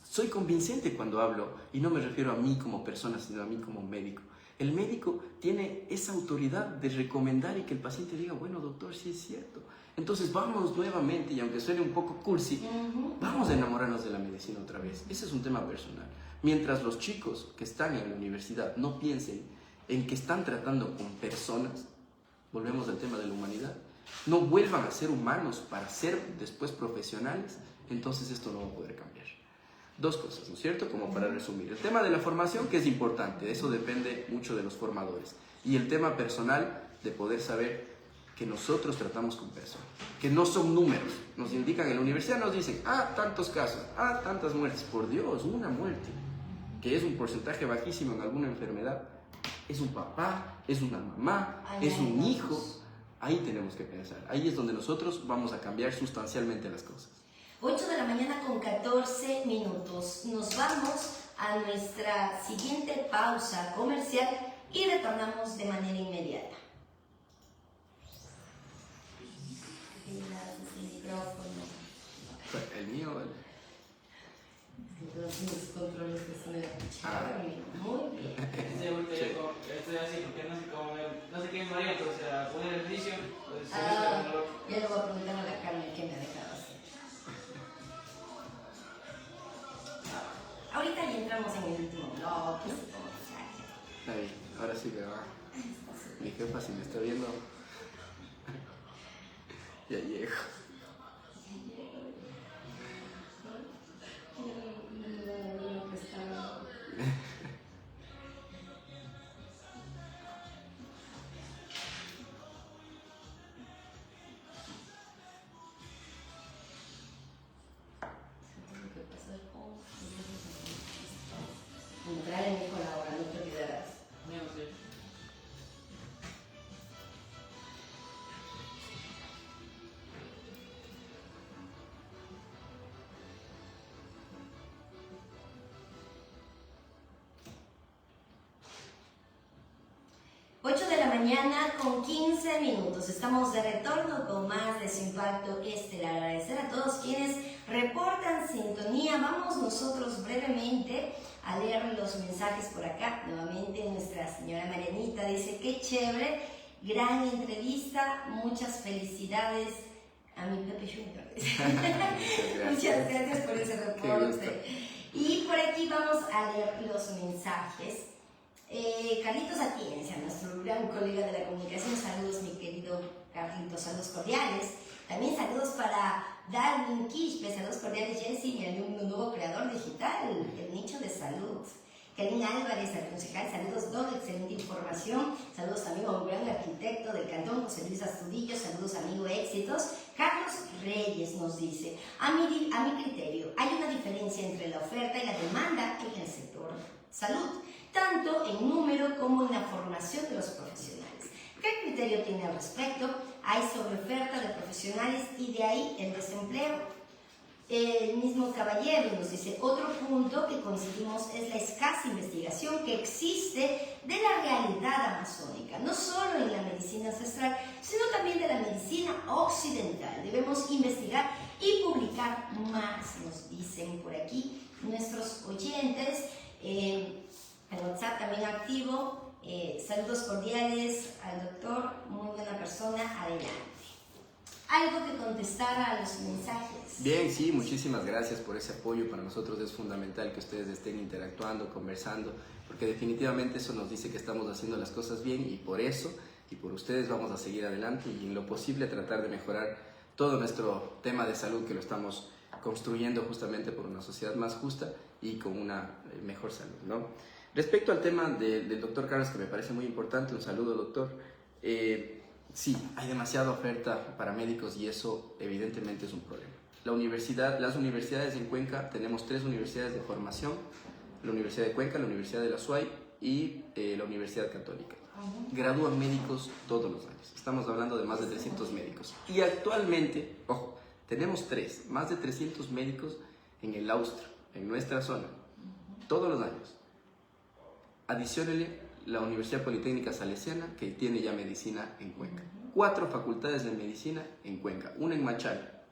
soy convincente cuando hablo, y no me refiero a mí como persona, sino a mí como médico. El médico tiene esa autoridad de recomendar y que el paciente diga, bueno, doctor, sí es cierto. Entonces vamos nuevamente, y aunque suene un poco cursi, vamos a enamorarnos de la medicina otra vez. Ese es un tema personal. Mientras los chicos que están en la universidad no piensen en que están tratando con personas, volvemos al tema de la humanidad, no vuelvan a ser humanos para ser después profesionales, entonces esto no va a poder cambiar. Dos cosas, ¿no es cierto? Como para resumir. El tema de la formación, que es importante, eso depende mucho de los formadores. Y el tema personal, de poder saber que nosotros tratamos con personas, que no son números. Nos indican en la universidad, nos dicen, tantos casos, tantas muertes. Por Dios, una muerte, que es un porcentaje bajísimo en alguna enfermedad, es un papá, es una mamá, es un hijo. Ahí tenemos que pensar. Ahí es donde nosotros vamos a cambiar sustancialmente las cosas. 8 de la mañana con 14 minutos. Nos vamos a nuestra siguiente pausa comercial y retornamos de manera inmediata. El micrófono. El mío, Todos mis controles que son de la cuchara. Muy bien. Estoy así porque no sé qué es María, pero se pone el ejercicio. Ya le voy a preguntar a la Carmen qué me ha dejado hacer. Ahorita ya entramos en el último bloque. Ahí, ahora sí que va. Mi jefa, si me está viendo, ya llego. 8 de la mañana con 15 minutos. Estamos de retorno con más de Su Impacto Estelar. Agradecer a todos quienes reportan sintonía. Vamos nosotros brevemente a leer los mensajes por acá. Nuevamente nuestra señora Marianita dice, qué chévere, gran entrevista, muchas felicidades a mi Pepe Junior. Muchas gracias por ese reporte. Y por aquí vamos a leer los mensajes. Carlitos Atienza, nuestro gran colega de la comunicación, saludos mi querido Carlitos, saludos cordiales. También saludos para Darwin Quispe, saludos cordiales Jessy, mi alumno nuevo creador digital, el nicho de salud. Karina Álvarez, al concejal, saludos Don, excelente información. Saludos también a un gran arquitecto del cantón, José Luis Astudillo, saludos amigo, éxitos. Carlos Reyes nos dice, a mi criterio, hay una diferencia entre la oferta y la demanda en el sector salud, tanto en número como en la formación de los profesionales. ¿Qué criterio tiene al respecto? Hay sobreoferta de profesionales y de ahí el desempleo. El mismo caballero nos dice, otro punto que coincidimos es la escasa investigación que existe de la realidad amazónica, no solo en la medicina ancestral, sino también de la medicina occidental. Debemos investigar y publicar más, nos dicen por aquí nuestros oyentes. El WhatsApp también activo. Saludos cordiales al doctor, muy buena persona, adelante. algo que contestar a los mensajes. Bien, sí, muchísimas gracias por ese apoyo. Para nosotros es fundamental que ustedes estén interactuando, conversando, porque definitivamente eso nos dice que estamos haciendo las cosas bien, y por eso y por ustedes vamos a seguir adelante y en lo posible tratar de mejorar todo nuestro tema de salud, que lo estamos construyendo justamente por una sociedad más justa y con una mejor salud, ¿no? Respecto al tema del doctor Carlos, que me parece muy importante, un saludo, doctor. Sí, hay demasiada oferta para médicos y eso evidentemente es un problema. Las universidades en Cuenca, tenemos 3 universidades de formación: la Universidad de Cuenca, la Universidad de la SUAY y la Universidad Católica. Gradúan médicos todos los años. Estamos hablando de más de 300 médicos. Y actualmente, ojo, tenemos más de 300 médicos en el Austro, en nuestra zona, todos los años. Adiciónele la Universidad Politécnica Salesiana, que tiene ya medicina en Cuenca. 4 facultades de medicina en Cuenca, una en Machala,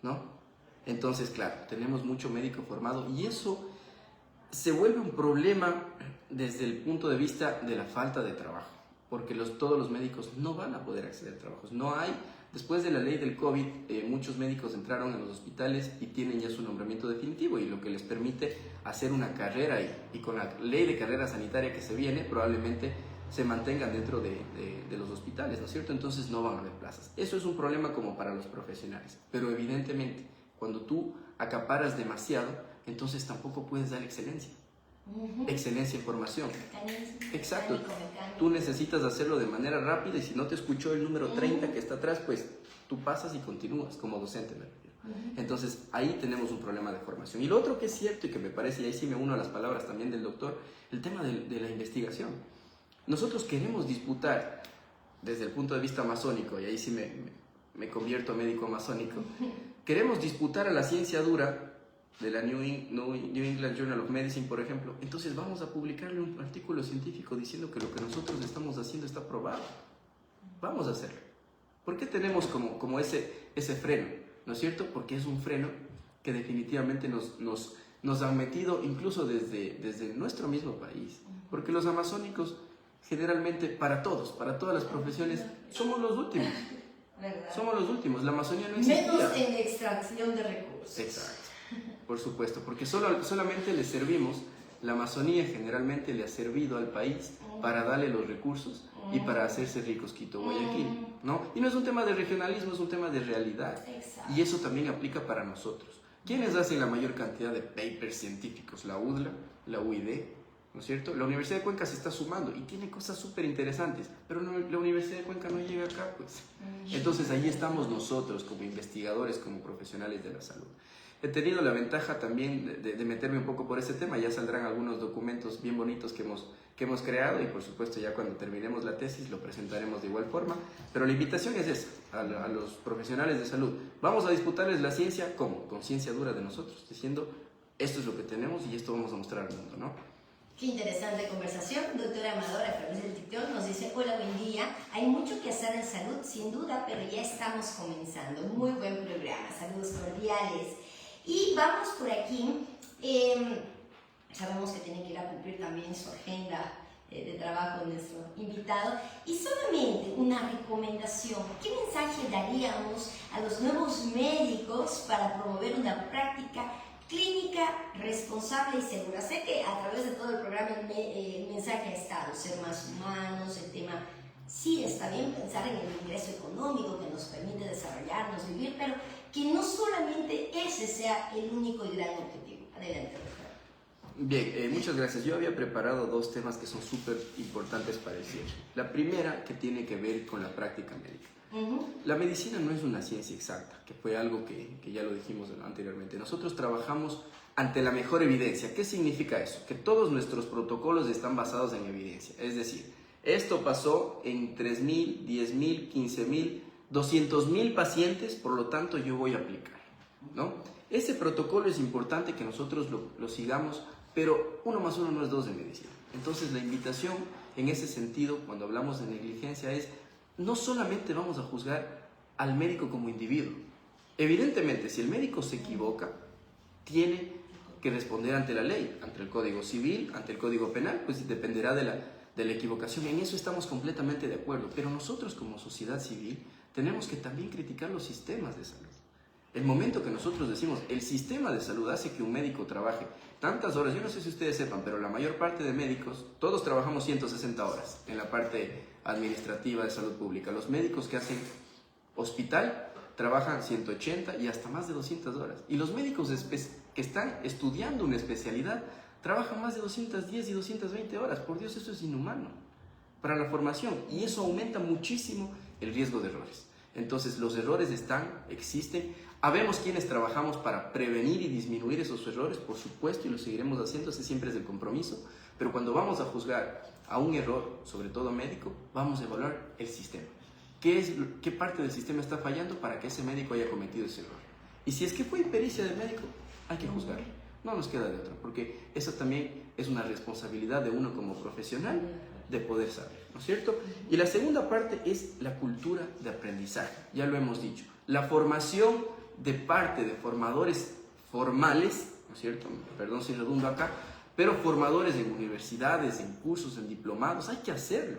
¿no? Entonces, claro, tenemos mucho médico formado y eso se vuelve un problema desde el punto de vista de la falta de trabajo, porque todos los médicos no van a poder acceder a trabajos. No hay, después de la ley del COVID, muchos médicos entraron en los hospitales y tienen ya su nombramiento definitivo, y lo que les permite hacer una carrera ahí. Y con la ley de carrera sanitaria que se viene, probablemente se mantengan dentro de los hospitales, ¿no es cierto? Entonces no van a haber plazas. Eso es un problema como para los profesionales, pero evidentemente cuando tú acaparas demasiado, entonces tampoco puedes dar excelencia. Excelencia en formación. Exacto. Tú necesitas hacerlo de manera rápida, y si no te escuchó el número 30 que está atrás, pues tú pasas y continúas como docente, me refiero. Entonces ahí tenemos un problema de formación. Y lo otro que es cierto y que me parece, y ahí sí me uno a las palabras también del doctor, el tema de la investigación. Nosotros queremos disputar desde el punto de vista masónico, y ahí sí me convierto médico masónico, queremos disputar a la ciencia dura de la New England Journal of Medicine, por ejemplo. Entonces vamos a publicarle un artículo científico diciendo que lo que nosotros estamos haciendo está probado. Vamos a hacerlo. ¿Por qué tenemos como ese freno? ¿No es cierto? Porque es un freno que definitivamente nos han metido incluso desde nuestro mismo país. Porque los amazónicos generalmente, para todas las profesiones, somos los últimos. ¿Verdad? Somos los últimos. La Amazonía no existía. Menos en extracción de recursos. Exacto. Por supuesto, porque solamente le servimos, la Amazonía generalmente le ha servido al país para darle los recursos y para hacerse ricos Quito, Guayaquil, ¿no? Y no es un tema de regionalismo, es un tema de realidad. Exacto. Y eso también aplica para nosotros. ¿Quiénes hacen la mayor cantidad de papers científicos? La UDLA, la UID, ¿no es cierto? La Universidad de Cuenca se está sumando y tiene cosas súper interesantes, pero la Universidad de Cuenca no llega acá, pues. Entonces ahí estamos nosotros como investigadores, como profesionales de la salud. He tenido la ventaja también de meterme un poco por ese tema. Ya saldrán algunos documentos bien bonitos que hemos creado, y por supuesto ya cuando terminemos la tesis lo presentaremos de igual forma. Pero la invitación es esa, a los profesionales de salud. Vamos a disputarles la ciencia, ¿cómo? Con ciencia dura de nosotros, diciendo esto es lo que tenemos y esto vamos a mostrar al mundo, ¿no? Qué interesante conversación. Doctora Amadora Fernández del TikTok nos dice: hola, buen día. Hay mucho que hacer en salud, sin duda, pero ya estamos comenzando. Muy buen programa. Saludos cordiales. Y vamos por aquí. Sabemos que tiene que ir a cumplir también su agenda de trabajo nuestro invitado. Y solamente una recomendación. ¿Qué mensaje daríamos a los nuevos médicos para promover una práctica clínica responsable y segura? Sé que a través de todo el programa el mensaje ha estado ser más humanos, el tema sí está bien, pensar en el ingreso económico que nos permite desarrollarnos, vivir, pero que no solamente ese sea el único y gran objetivo. Adelante, doctor. Bien, muchas gracias. Yo había preparado 2 temas que son súper importantes para decir. La primera, que tiene que ver con la práctica médica. La medicina no es una ciencia exacta, que fue algo que ya lo dijimos anteriormente. Nosotros trabajamos ante la mejor evidencia. ¿Qué significa eso? Que todos nuestros protocolos están basados en evidencia. Es decir, esto pasó en 3.000, 10.000, 15.000, 200.000 pacientes, por lo tanto yo voy a aplicar, ¿no? Ese protocolo es importante que nosotros lo sigamos, pero 1 más 1 no es 2 en medicina. Entonces la invitación en ese sentido, cuando hablamos de negligencia, es no solamente vamos a juzgar al médico como individuo. Evidentemente, si el médico se equivoca, tiene que responder ante la ley, ante el Código Civil, ante el Código Penal, pues dependerá de la equivocación. En eso estamos completamente de acuerdo, pero nosotros como sociedad civil tenemos que también criticar los sistemas de salud. El momento que nosotros decimos, el sistema de salud hace que un médico trabaje tantas horas, yo no sé si ustedes sepan, pero la mayor parte de médicos, todos trabajamos 160 horas en la parte administrativa de salud pública. Los médicos que hacen hospital trabajan 180 y hasta más de 200 horas. Y los médicos que están estudiando una especialidad trabajan más de 210 y 220 horas. Por Dios, eso es inhumano para la formación y eso aumenta muchísimo el riesgo de errores. Entonces, los errores existen. Habemos quienes trabajamos para prevenir y disminuir esos errores, por supuesto, y lo seguiremos haciendo, ese siempre es el compromiso. Pero cuando vamos a juzgar a un error, sobre todo médico, vamos a evaluar el sistema. ¿Qué parte del sistema está fallando para que ese médico haya cometido ese error? Y si es que fue impericia del médico, hay que juzgarlo. No nos queda de otra, porque eso también es una responsabilidad de uno como profesional de poder saber, ¿no es cierto? Y la segunda parte es la cultura de aprendizaje, ya lo hemos dicho. La formación de parte de formadores formales, ¿no es cierto? Perdón si redundo acá, pero formadores en universidades, en cursos, en diplomados, hay que hacerlo.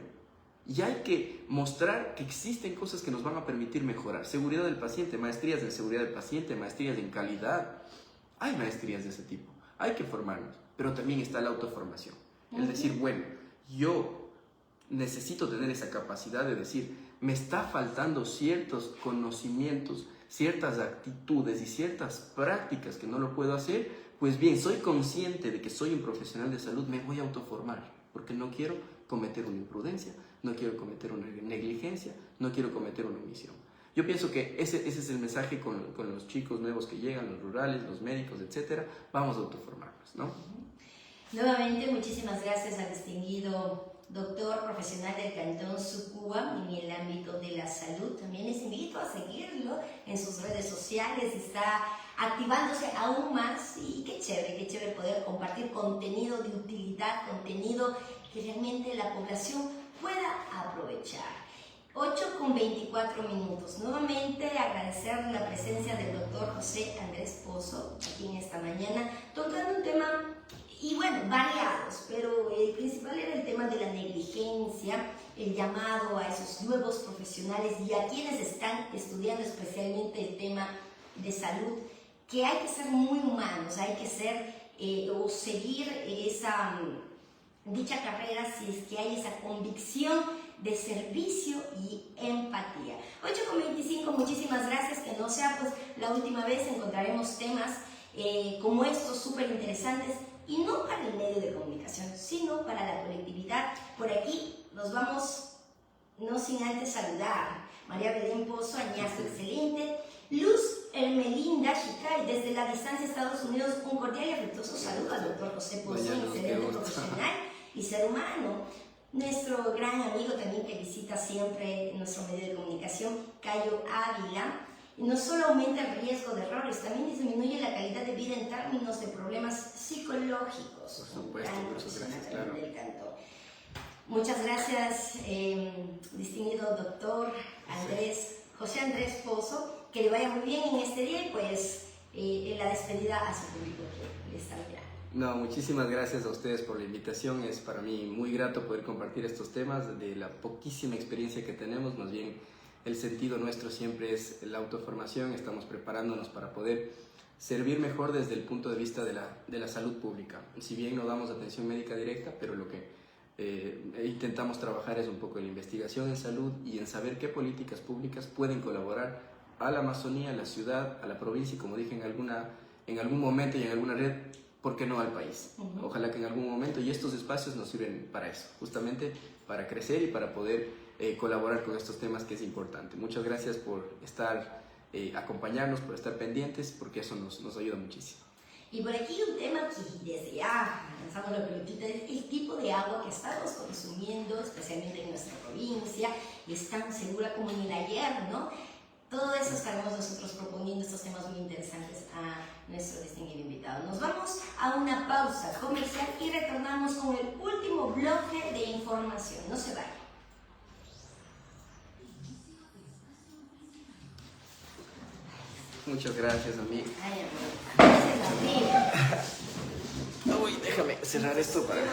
Y hay que mostrar que existen cosas que nos van a permitir mejorar. Seguridad del paciente, maestrías en seguridad del paciente, maestrías en calidad. Hay maestrías de ese tipo, hay que formarnos, pero también está la autoformación. El decir, bueno, yo necesito tener esa capacidad de decir, me está faltando ciertos conocimientos, ciertas actitudes y ciertas prácticas que no lo puedo hacer, pues bien, soy consciente de que soy un profesional de salud, me voy a autoformar, porque no quiero cometer una imprudencia, no quiero cometer una negligencia, no quiero cometer una omisión. Yo pienso que ese es el mensaje con los chicos nuevos que llegan, los rurales, los médicos, etcétera. Vamos a autoformarnos, ¿no? Nuevamente, muchísimas gracias al distinguido doctor profesional del Cantón Sucúa en el ámbito de la salud. También les invito a seguirlo en sus redes sociales, está activándose aún más y qué chévere poder compartir contenido de utilidad, contenido que realmente la población pueda aprovechar. 8:24. Nuevamente agradecer la presencia del doctor José Andrés Pozo aquí en esta mañana, tocando un tema, y bueno, variados, pero el principal era el tema de la negligencia, el llamado a esos nuevos profesionales y a quienes están estudiando especialmente el tema de salud, que hay que ser muy humanos, hay que ser o seguir dicha carrera si es que hay esa convicción de servicio y empatía. 8:25, muchísimas gracias, que no sea pues la última vez, encontraremos temas como estos súper interesantes y no para el medio de comunicación, sino para la colectividad. Por aquí nos vamos, no sin antes saludar, María Belén Pozo, añazo excelente, Luz Hermelinda Chicay, desde la distancia Estados Unidos, un cordial y afectuoso saludo al doctor José Pozo, excelente profesional y ser humano. Nuestro gran amigo también que visita siempre nuestro medio de comunicación, Cayo Ávila, no solo aumenta el riesgo de errores, también disminuye la calidad de vida en términos de problemas psicológicos. Por supuesto, muchas gracias, claro. Muchas gracias, distinguido doctor José Andrés Pozo, que le vaya muy bien en este día y pues en la despedida a su público que le está mirando. No, muchísimas gracias a ustedes por la invitación. Es para mí muy grato poder compartir estos temas de la poquísima experiencia que tenemos. Más bien, el sentido nuestro siempre es la autoformación. Estamos preparándonos para poder servir mejor desde el punto de vista de la salud pública. Si bien no damos atención médica directa, pero lo que intentamos trabajar es un poco en la investigación en salud y en saber qué políticas públicas pueden colaborar a la Amazonía, a la ciudad, a la provincia y, como dije en algún momento y en alguna red, ¿por qué no al país? Ojalá que en algún momento, y estos espacios nos sirven para eso, justamente para crecer y para poder colaborar con estos temas que es importante. Muchas gracias por acompañarnos, por estar pendientes, porque eso nos ayuda muchísimo. Y por aquí un tema que desde ya lanzamos la pelotita es el tipo de agua que estamos consumiendo, especialmente en nuestra provincia, y es tan segura como en el ayer, ¿no? Todo eso estaremos nosotros proponiendo, estos temas muy interesantes a nuestro distinguido invitado. Nos vamos a una pausa comercial y retornamos con el último bloque de información. No se vayan. Muchas gracias, amigo. Ay, amor. Gracias, amigo. Uy, déjame cerrar esto para...